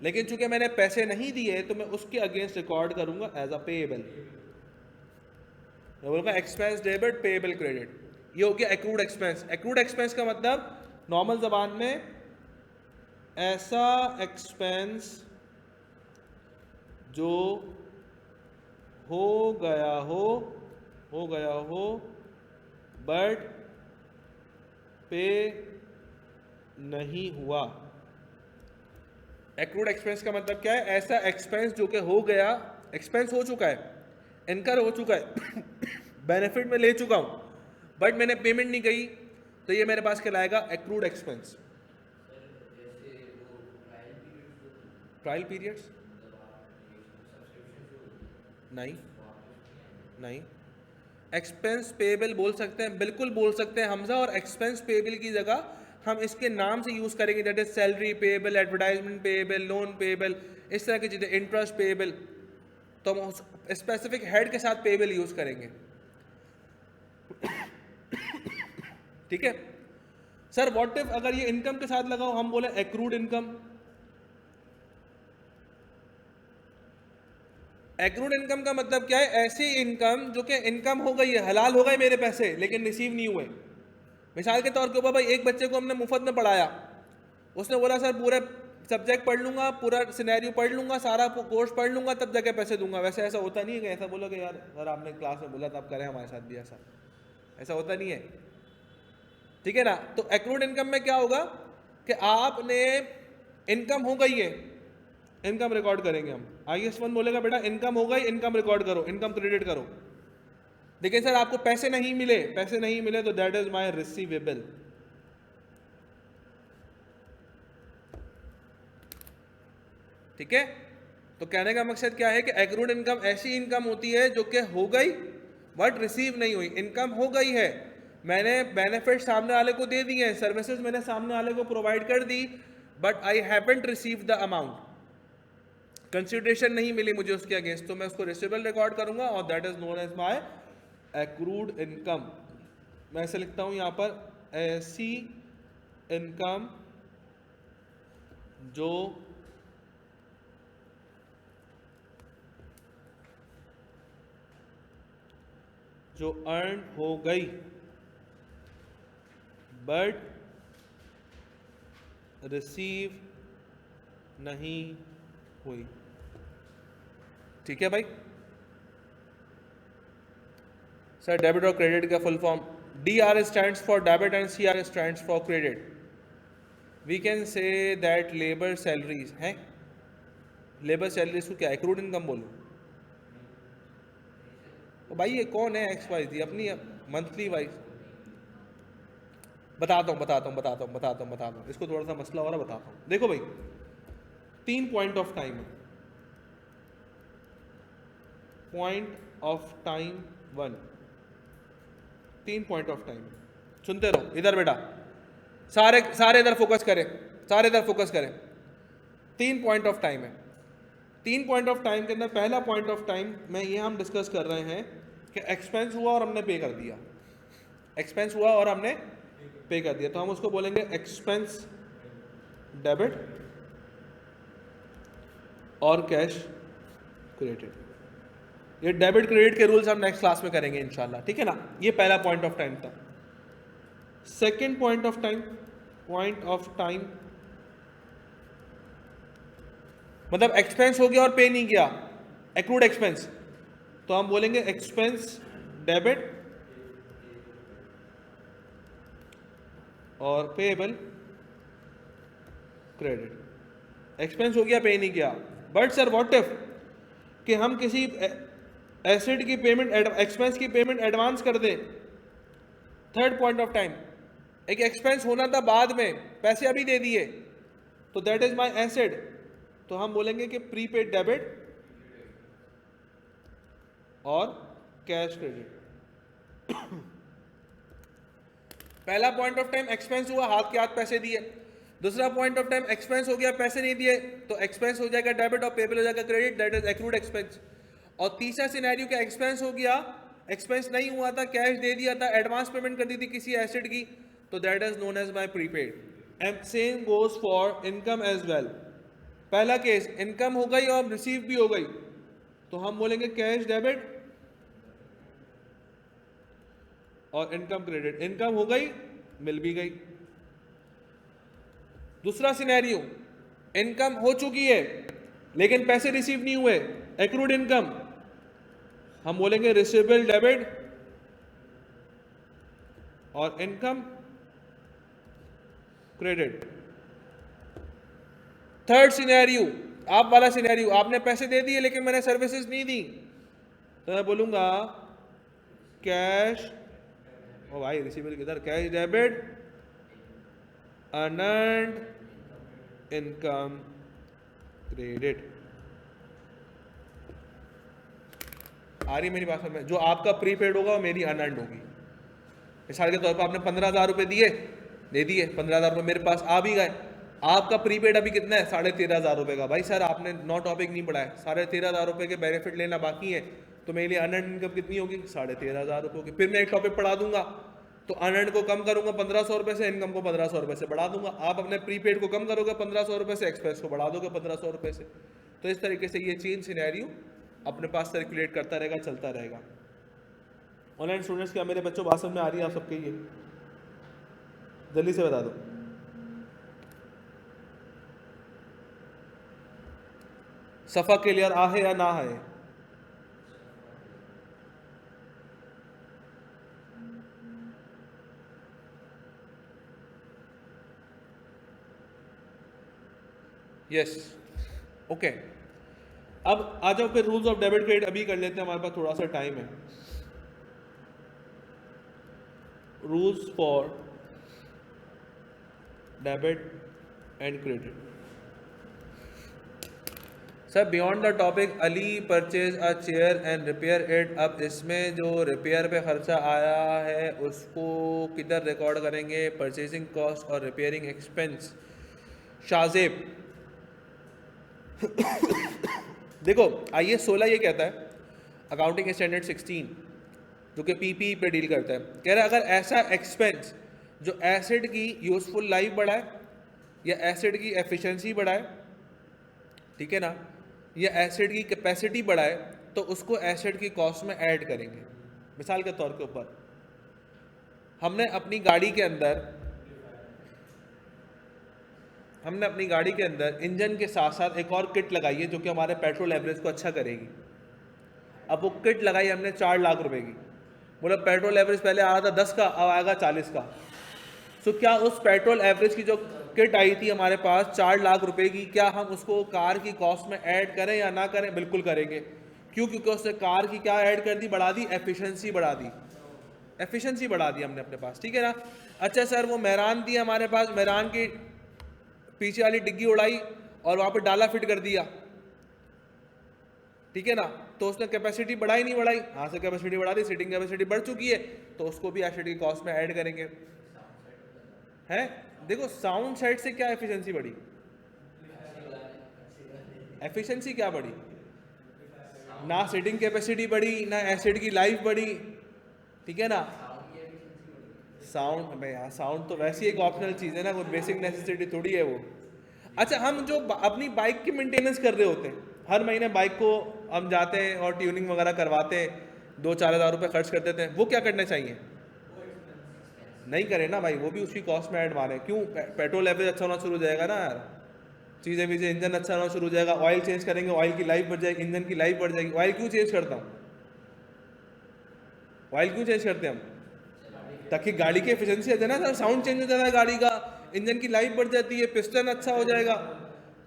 लेकिन चूंकि मैंने पैसे नहीं दिए तो मैं उसके अगेंस्ट रिकॉर्ड करूंगा एज अ पेएबल, मैं बोलूंगा एक्सपेंस डेबिट पेएबल क्रेडिट। ये हो गया एक्रूड एक्सपेंस। एक्रूड एक्सपेंस का मतलब नॉर्मल जबान में ऐसा एक्सपेंस जो हो गया हो बट पे नहीं हुआ। एक्रूड एक्सपेंस का मतलब क्या है? ऐसा एक्सपेंस जो कि हो गया, एक्सपेंस हो चुका है, इनकर हो चुका है बेनिफिट में ले चुका हूं, बट मैंने पेमेंट नहीं की, तो ये मेरे पास कहलाएगा एक्रूड एक्सपेंस। ट्रायल पीरियड्स नहीं, नहीं। एक्सपेंस पेएबल बोल सकते हैं, बिल्कुल बोल सकते हैं हमजा, और एक्सपेंस पेएबल की जगह हम इसके नाम से यूज़ करेंगे, that is salary payable, advertisement payable, loan payable, इस तरह की चीज़ें, इंटरेस्ट पेएबल, तो हम स्पेसिफिक हेड के साथ पेएबल यूज़ करेंगे। ठीक है सर, व्हाट इफ अगर ये इनकम के साथ लगाओ, हम बोले एक्रूड इनकम। एक्रूड इनकम का मतलब क्या है? ऐसी इनकम जो कि इनकम हो गई है, हलाल हो गए मेरे पैसे, लेकिन रिसीव नहीं हुए। मिसाल के तौर के ऊपर भाई एक बच्चे को हमने मुफ्त में पढ़ाया, उसने बोला सर पूरे सब्जेक्ट पढ़ लूंगा, पूरा सिनेरियो पढ़ लूंगा, सारा कोर्स पढ़ लूंगा, तब जाके पैसे दूंगा। वैसे ऐसा होता नहीं है कि ऐसा बोलो कि यार सर आपने क्लास में बोला था, आप करें हमारे साथ भी, ऐसा होता नहीं है। ठीक है ना? तो एक्रूड इनकम में क्या होगा कि आपने इनकम हो गई है, इनकम रिकॉर्ड करेंगे हम। IS1 बोलेगा बेटा इनकम हो गई, इनकम रिकॉर्ड करो, इनकम क्रेडिट करो। देखिए सर आपको पैसे नहीं मिले तो दैट इज माय रिसीवेबल। ठीक है, तो कहने का मकसद क्या है कि एक्रूड इनकम ऐसी इनकम होती है जो कि हो गई बट रिसीव नहीं हुई। इनकम हो गई है, मैंने बेनिफिट सामने वाले को दे दिए हैं, सर्विसेज मैंने सामने वाले को प्रोवाइड कर दी, but I haven't receive the amount, consideration नहीं मिली मुझे उसके अगेंस्ट, तो मैं उसको रिसीवेबल रिकॉर्ड करूंगा, और that is known as my accrued income. मैं ऐसे लिखता हूं यहां पर, ऐसी इनकम जो अर्न हो गई बट रिसीव नहीं हुई। ठीक है भाई। सर डेबिट और क्रेडिट का full form, DR stands for debit and CR stands for credit. We can say that labour salaries हैं, लेबर सैलरीज को क्या एक्रूड इनकम बोलो? तो भाई ये कौन है XYZ, अपनी मंथली वाइज बताता हूँ, इसको थोड़ा सा मसला हो रहा, बताता हूँ। देखो भाई 3 पॉइंट ऑफ टाइम है, point of time 1, 3 point of time, सुनते रहो इधर बेटा, सारे इधर फोकस करें, 3 पॉइंट ऑफ टाइम है। 3 पॉइंट ऑफ टाइम के अंदर पहला पॉइंट ऑफ टाइम में ये हम डिस्कस कर रहे हैं कि एक्सपेंस हुआ और हमने पे कर दिया, तो हम उसको बोलेंगे एक्सपेंस डेबिट और कैश क्रेडिट। ये डेबिट क्रेडिट के रूल्स हम नेक्स्ट क्लास में करेंगे इंशाल्लाह, ठीक है ना। ये पहला पॉइंट ऑफ टाइम था। सेकेंड पॉइंट ऑफ टाइम मतलब एक्सपेंस हो गया और पे नहीं किया, एक्रूड एक्सपेंस, तो हम बोलेंगे एक्सपेंस डेबिट और पेएबल क्रेडिट। एक्सपेंस हो गया, पे नहीं किया, बट सर व्हाट इफ कि हम किसी एसेट की पेमेंट एक्सपेंस की पेमेंट एडवांस कर दें। थर्ड पॉइंट ऑफ टाइम, एक एक्सपेंस होना था बाद में, पैसे अभी दे दिए, तो दैट इज माय एसेट, तो हम बोलेंगे कि प्रीपेड डेबिट और कैश क्रेडिट। पहला पॉइंट ऑफ टाइम एक्सपेंस हुआ, हाथ के हाथ पैसे दिए। दूसरा पॉइंट ऑफ टाइम एक्सपेंस हो गया, पैसे नहीं दिए, तो एक्सपेंस हो जाएगा डेबिट और पेबल हो जाएगा credit, that is accrued expense. और तीसरा सिनेरियो का एक्सपेंस हो गया, एक्सपेंस नहीं हुआ था, कैश दे दिया था, एडवांस पेमेंट कर दी थी किसी एसेट की, तो that is known as my prepaid. And same goes for income as well. पहला केस इनकम हो गई और रिसीव भी हो गई, तो हम बोलेंगे कैश डेबिट और इनकम क्रेडिट। इनकम हो गई, मिल भी गई। दूसरा सिनेरियो, इनकम हो चुकी है लेकिन पैसे रिसीव नहीं हुए, एक्रूड इनकम, हम बोलेंगे रिसीवेबल डेबिट और इनकम क्रेडिट। थर्ड सिनेरियो, आप वाला सिनेरियो, आपने पैसे दे दिए लेकिन मैंने सर्विसेज नहीं दी, तो मैं बोलूंगा कैश, ओ भाई रिसीवेबल किधर, cash debit unearned income credit. आ रही मेरी बात समझ में? जो आपका प्रीपेड होगा वो मेरी अनअर्न्ड होगी। मिसाल के तौर पर आपने 15,000 रुपये दिए, दे दिए 15,000 रुपये मेरे पास आ भी गए, आपका प्रीपेड अभी कितना है, 13,500 रुपये का। भाई सर आपने नौ टॉपिक नहीं पढ़ा है, 13,500 रुपये के बेनिफिट लेना बाकी है, तो मेरे लिए अनअर्न्ड इनकम कितनी होगी, 13,500 रुपये होगी। फिर मैं एक टॉपिक पढ़ा दूंगा, तो अनअर्न्ड को कम करूंगा 1,500 रुपये से, इनकम को 1,500 रुपये से बढ़ा दूंगा। आप अपने प्रीपेड को कम करोगे 1,500 रुपये से, एक्सपेंस को बढ़ा दोगे 1,500 रुपये से। तो इस तरीके से ये चेंज सिनेरियो अपने पास सर्कुलेट करता रहेगा, चलता रहेगा। ऑनलाइन स्टूडेंट्स, क्या मेरे बच्चों बात समझ में आ रही है आप सबके? ये जल्दी से बता दो। सफ़ा क्लियर आ है या ना है? Yes, okay. अब आ जाओ फिर रूल्स ऑफ डेबिट क्रेडिट अभी कर लेते हैं, हमारे पास थोड़ा सा टाइम है। Rules for debit and credit. Sir beyond the topic Ali purchase a chair and repair it. अब इसमें जो रिपेयर पे खर्चा आया है उसको किधर रिकॉर्ड करेंगे? परचेजिंग कॉस्ट और रिपेयरिंग एक्सपेंस। शाजेब देखो आइए 16 ये कहता है, अकाउंटिंग स्टैंडर्ड 16 जो कि पीपी पे डील करता है, कह रहा है अगर ऐसा एक्सपेंस जो एसेट की यूजफुल लाइफ बढ़ाए या एसेट की एफिशिएंसी बढ़ाए, ठीक है ना, या एसेट की कैपेसिटी बढ़ाए, तो उसको एसेट की कॉस्ट में ऐड करेंगे। मिसाल के तौर के ऊपर हमने अपनी गाड़ी के अंदर इंजन के साथ साथ एक और किट लगाई है जो कि हमारे पेट्रोल एवरेज को अच्छा करेगी। अब वो किट लगाई हमने 4 लाख रुपए की, बोला पेट्रोल एवरेज पहले आ रहा था 10 का, अब आएगा 40 का। सो क्या उस पेट्रोल एवरेज की जो किट आई थी हमारे पास 4 लाख रुपए की, क्या हम उसको कार की कॉस्ट में ऐड करें या ना करें? बिल्कुल करेंगे। क्यों? क्योंकि उसने कार की क्या ऐड कर दी, बढ़ा दी, एफिशिएंसी बढ़ा दी, एफिशिएंसी बढ़ा दी हमने अपने पास, ठीक है ना। अच्छा सर वो मेहरान थी हमारे पास, मेहरान की पीछे वाली डिग्गी उड़ाई और वहां पर डाला फिट कर दिया, ठीक है ना, तो उसने कैपेसिटी बढ़ाई नहीं बढ़ाई? हाँ से कैपेसिटी बढ़ा दी, सीटिंग कैपेसिटी बढ़ चुकी है, तो उसको भी एसेट की कॉस्ट में ऐड करेंगे। है देखो साउंड सेट से क्या एफिशिएंसी बढ़ी, एफिशिएंसी क्या बढ़ी? ना सीटिंग कैपेसिटी बढ़ी ना एसेट की लाइफ बढ़ी, ठीक है ना। साउंड में यार साउंड तो वैसे ही एक ऑप्शनल चीज़ है ना, कोई बेसिक नेसेसिटी थोड़ी है वो। अच्छा हम जो अपनी बाइक की मेंटेनेंस कर रहे होते हैं हर महीने बाइक को हम जाते हैं और ट्यूनिंग वगैरह करवाते हैं, 2-4 हज़ार रुपये खर्च कर देते हैं, वो क्या करना चाहिए? नहीं करे ना भाई, वो भी उसकी कॉस्ट में ऐड मारे। क्यों? पेट्रोल एवरेज अच्छा होना शुरू हो जाएगा ना यार, चीज़ें वीज़ें, इंजन अच्छा होना शुरू हो जाएगा, ऑयल चेंज करेंगे, ऑयल की लाइफ बढ़ जाएगी, इंजन की लाइफ बढ़ जाएगी। ऑयल क्यों चेंज करता हूँ? ऑयल क्यों चेंज करते हैं हम? ताकि गाड़ी की एफिशिएंसी आ जाए ना सर, साउंड चेंज हो जाता है गाड़ी का, इंजन की लाइफ बढ़ जाती है, पिस्टन अच्छा हो जाएगा।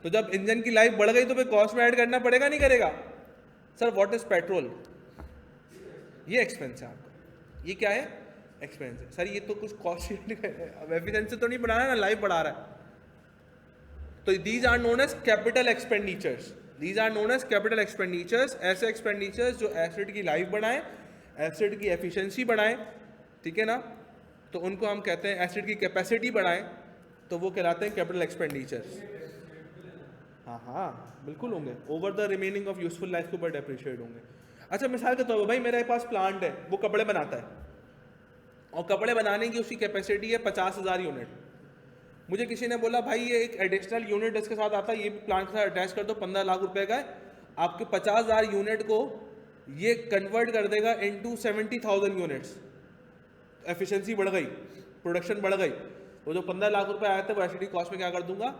तो जब इंजन की लाइफ बढ़ गई तो फिर कॉस्ट में ऐड करना पड़ेगा नहीं करेगा? Sir what is petrol? ये एक्सपेंस है आपका, ये क्या है? एक्सपेंस है। सर ये तो कुछ कॉस्ट एफिशिएंसी तो नहीं बढ़ा रहा है ना, लाइफ बढ़ा रहा है। तो these are known as capital expenditures, these are known as capital expenditures. ऐसे एक्सपेंडिचर्स जो एसेट की लाइफ बढ़ाएं, एसेट की एफिशिएंसी बढ़ाएं, ठीक है ना, तो उनको हम कहते हैं, एसेट की कैपेसिटी बढ़ाएं तो वो कहलाते हैं कैपिटल एक्सपेंडिचर्स। हाँ हाँ बिल्कुल होंगे, over the remaining of useful life के ऊपर डेप्रिशिएट होंगे। अच्छा मिसाल के तौर पर भाई मेरे पास प्लांट है, वो कपड़े बनाता है और कपड़े बनाने की उसकी कैपेसिटी है 50,000 यूनिट। मुझे किसी ने बोला भाई ये एक एडिशनल यूनिट इसके साथ आता है, ये प्लांट के साथ अटैच कर दो, 15 लाख रुपए का है, आपके 50,000 यूनिट को ये कन्वर्ट कर देगा इनटू 70,000 यूनिट्स। एफिशिएंसी बढ़ गई, प्रोडक्शन बढ़ गई, वो जो 15 लाख रुपए आए थे वो एसिडी कॉस्ट में क्या कर दूंगा?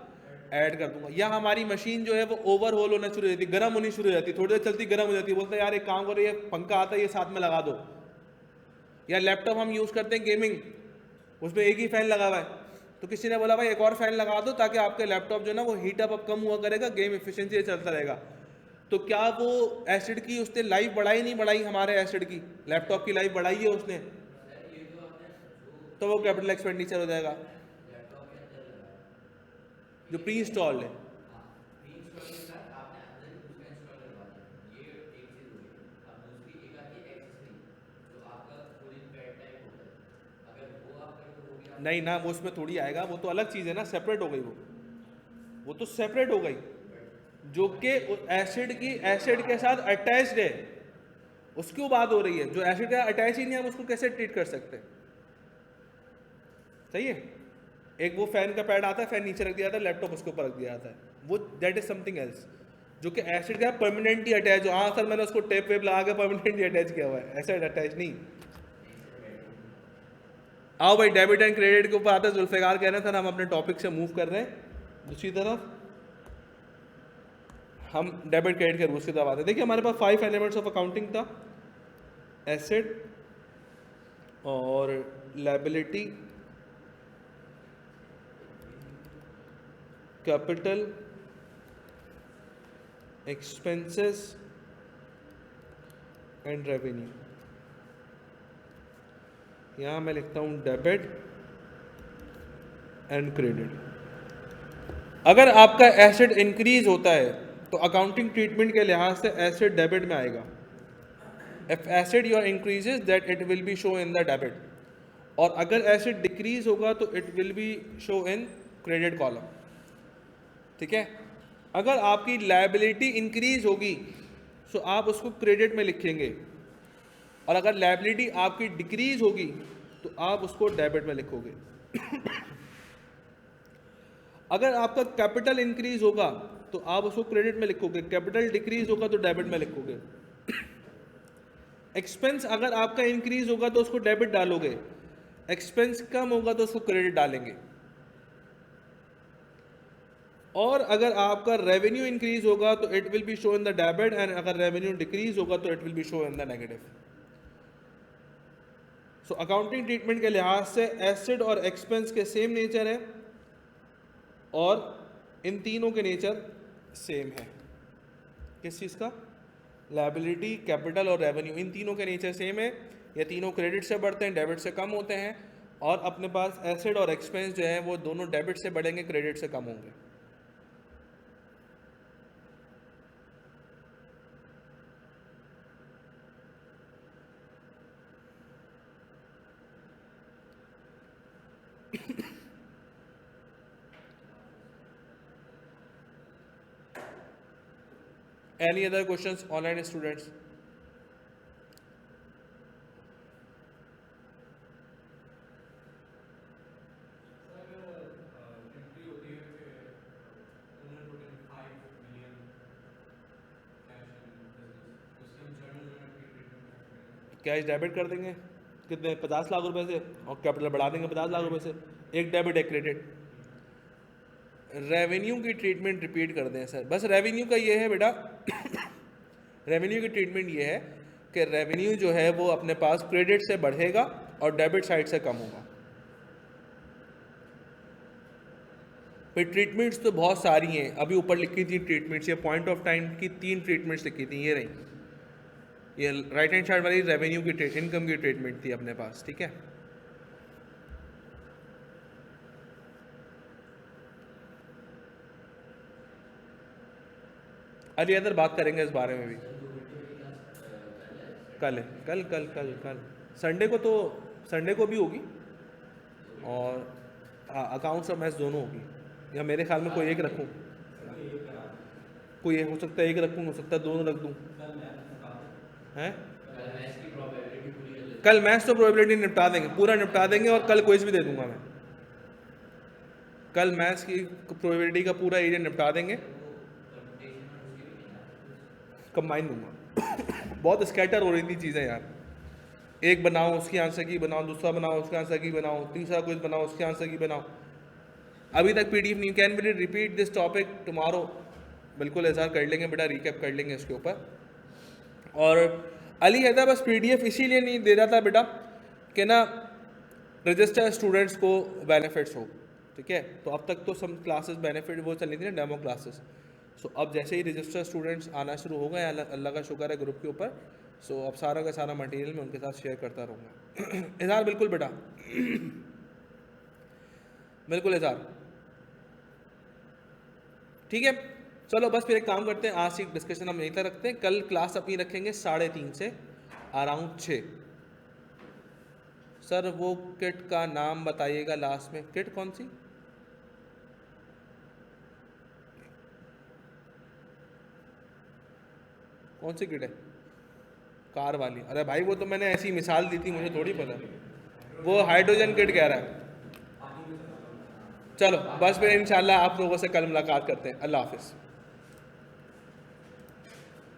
ऐड कर दूंगा। या हमारी मशीन जो है वो ओवरहोल होना शुरू हो जाती है, गर्म होनी शुरू हो जाती है, थोड़ी देर चलती गर्म हो जाती है, बोलते हैं यार एक काम करो, ये पंखा आता है ये साथ में लगा दो। या लैपटॉप हम यूज़ करते हैं गेमिंग, उसमें एक ही फैन लगा हुआ है, तो किसी ने बोला भाई एक और फैन लगा दो ताकि आपके लैपटॉप जो है ना वो हीटअप अब कम हुआ करेगा, गेम एफिशिएंसी चलता रहेगा। तो क्या वो एसिड की उसने लाइफ बढ़ाई नहीं बढ़ाई? हमारे एसिड की लैपटॉप की लाइफ बढ़ाई है उसने, तो वो कैपिटल एक्सपेंडिचर हो जाएगा जो प्री इंस्टॉल्ड है। नहीं ना, वो उसमें थोड़ी आएगा, वो तो अलग चीज़ है ना, सेपरेट हो गई वो तो सेपरेट हो गई, जो कि एसिड की एसिड के साथ अटैच्ड है, उसकी बात हो रही है। जो एसिड का अटैच ही नहीं है हम उसको कैसे ट्रीट कर सकते हैं? सही है। एक वो फैन का पैड आता है, फैन नीचे रख दिया जाता है, लैपटॉप उसके ऊपर रख दिया जाता है, वो दैट इज समथिंग एल्स। जो कि एसिड का परमानेंटली अटैच हो, हाँ सर मैंने उसको टेप वेप लगा के परमानेंटली अटैच किया हुआ है, एसिड अटैच नहीं। आओ भाई डेबिट एंड क्रेडिट के ऊपर आते हैं। जुल्फिकार कह रहे थे ना हम अपने टॉपिक से मूव कर रहे हैं दूसरी तरफ, हम डेबिट क्रेडिट के रूल्स की तरफ आते हैं। देखिए हमारे पास 5 एलिमेंट्स ऑफ अकाउंटिंग था, एसेट और liability, capital, expenses and revenue. यहाँ मैं लिखता हूँ डेबिट एंड क्रेडिट। अगर आपका एसेट इंक्रीज होता है तो अकाउंटिंग ट्रीटमेंट के लिहाज से एसेट डेबिट में आएगा। If asset your increases that it will be show in the debit, और अगर एसेट डिक्रीज होगा तो it will be show in credit column. ठीक है। अगर आपकी लायबिलिटी इंक्रीज होगी तो आप उसको क्रेडिट में लिखेंगे, और अगर लायबिलिटी आपकी डिक्रीज होगी तो आप उसको डेबिट में लिखोगे। अगर आपका कैपिटल इंक्रीज होगा तो आप उसको क्रेडिट में लिखोगे, कैपिटल डिक्रीज होगा तो डेबिट में लिखोगे। एक्सपेंस अगर आपका इंक्रीज होगा तो उसको डेबिट डालोगे, एक्सपेंस कम होगा तो उसको क्रेडिट डालेंगे। और अगर आपका रेवेन्यू इंक्रीज होगा तो it will be show in the debit, and अगर रेवेन्यू डिक्रीज होगा तो it will be show in the negative. So accounting treatment के लिहाज से एसेट और एक्सपेंस के सेम नेचर है, और इन तीनों के नेचर सेम है। किस चीज़ का? लायबिलिटी, कैपिटल और रेवेन्यू, इन तीनों के नेचर सेम है। ये तीनों क्रेडिट से बढ़ते हैं, डेबिट से कम होते हैं, और अपने पास एसेट और एक्सपेंस जो है वो दोनों डेबिट से बढ़ेंगे, क्रेडिट से कम होंगे। Any other questions, online students? Cash debit कर देंगे कितने 50 लाख रुपए से और कैपिटल बढ़ा देंगे 50 लाख रुपए से, एक डेबिट एक क्रेडिट। रेवेन्यू की ट्रीटमेंट रिपीट कर दें सर, बस रेवेन्यू का ये है बेटा रेवेन्यू की ट्रीटमेंट ये है कि रेवेन्यू जो है वो अपने पास क्रेडिट से बढ़ेगा और डेबिट साइड से कम होगा। फिर ट्रीटमेंट्स तो बहुत सारी हैं, अभी ऊपर लिखी थी ट्रीटमेंट्स, ये पॉइंट ऑफ टाइम की 3 ट्रीटमेंट्स लिखी थी, ये रही, ये राइट हैंड साइड वाली रेवेन्यू की इनकम की ट्रीटमेंट थी अपने पास, ठीक है। अली अदर बात करेंगे इस बारे में भी, कल है, कल कल कल कल संडे को, तो संडे को भी होगी और हाँ अकाउंट्स और मैथ्स दोनों होगी, या मेरे ख्याल में कोई एक रखूँ, कोई हो सकता है एक रखूँ, हो सकता है दोनों रख दूँ, हैं कल मैथ्स तो प्रोबेबिलिटी निपटा देंगे, पूरा निपटा देंगे और कल क्विज भी दे दूंगा मैं, कल मैथ्स की प्रोबेबिलिटी का पूरा एरिया निपटा देंगे, कंबाइन दूंगा। बहुत स्कैटर हो रही थी चीज़ें यार, एक बनाओ उसकी आंसर की बनाओ, दूसरा बनाओ उसके आंसर की बनाओ, तीसरा क्विज बनाओ उसके आंसर की बनाओ, अभी तक पीडीएफ नहीं। Can we repeat this topic tomorrow? बिल्कुल ऐसा कर लेंगे बेटा, रिकैप कर लेंगे इसके ऊपर। और अली कहता बस पीडीएफ इसीलिए नहीं दे रहा था बेटा कि ना रजिस्टर स्टूडेंट्स को बेनिफिट्स हो, ठीक है। तो अब तक तो सब क्लासेस बेनिफिट वो चल रही थी ना, डेमो क्लासेस। सो अब जैसे ही रजिस्टर स्टूडेंट्स आना शुरू हो गए, अल्लाह का शुक्र है ग्रुप के ऊपर, सो अब सारा का सारा मटेरियल मैं उनके साथ शेयर करता रहूँगा। इज़हार बिल्कुल बेटा बिल्कुल इज़हार, ठीक है। चलो बस फिर एक काम करते हैं, आज की डिस्कशन हम यहीं तक रखते हैं। कल क्लास अपनी रखेंगे 3:30 से अराउंड 6। सर वो किट का नाम बताइएगा लास्ट में, किट कौन सी? कौन सी किट है? कार वाली? अरे भाई वो तो मैंने ऐसी मिसाल दी थी, मुझे थोड़ी पता, वो हाइड्रोजन किट कह रहा है। चलो बस फिर इंशाल्लाह आप लोगों से कल मुलाकात करते हैं। अल्लाह हाफिज़।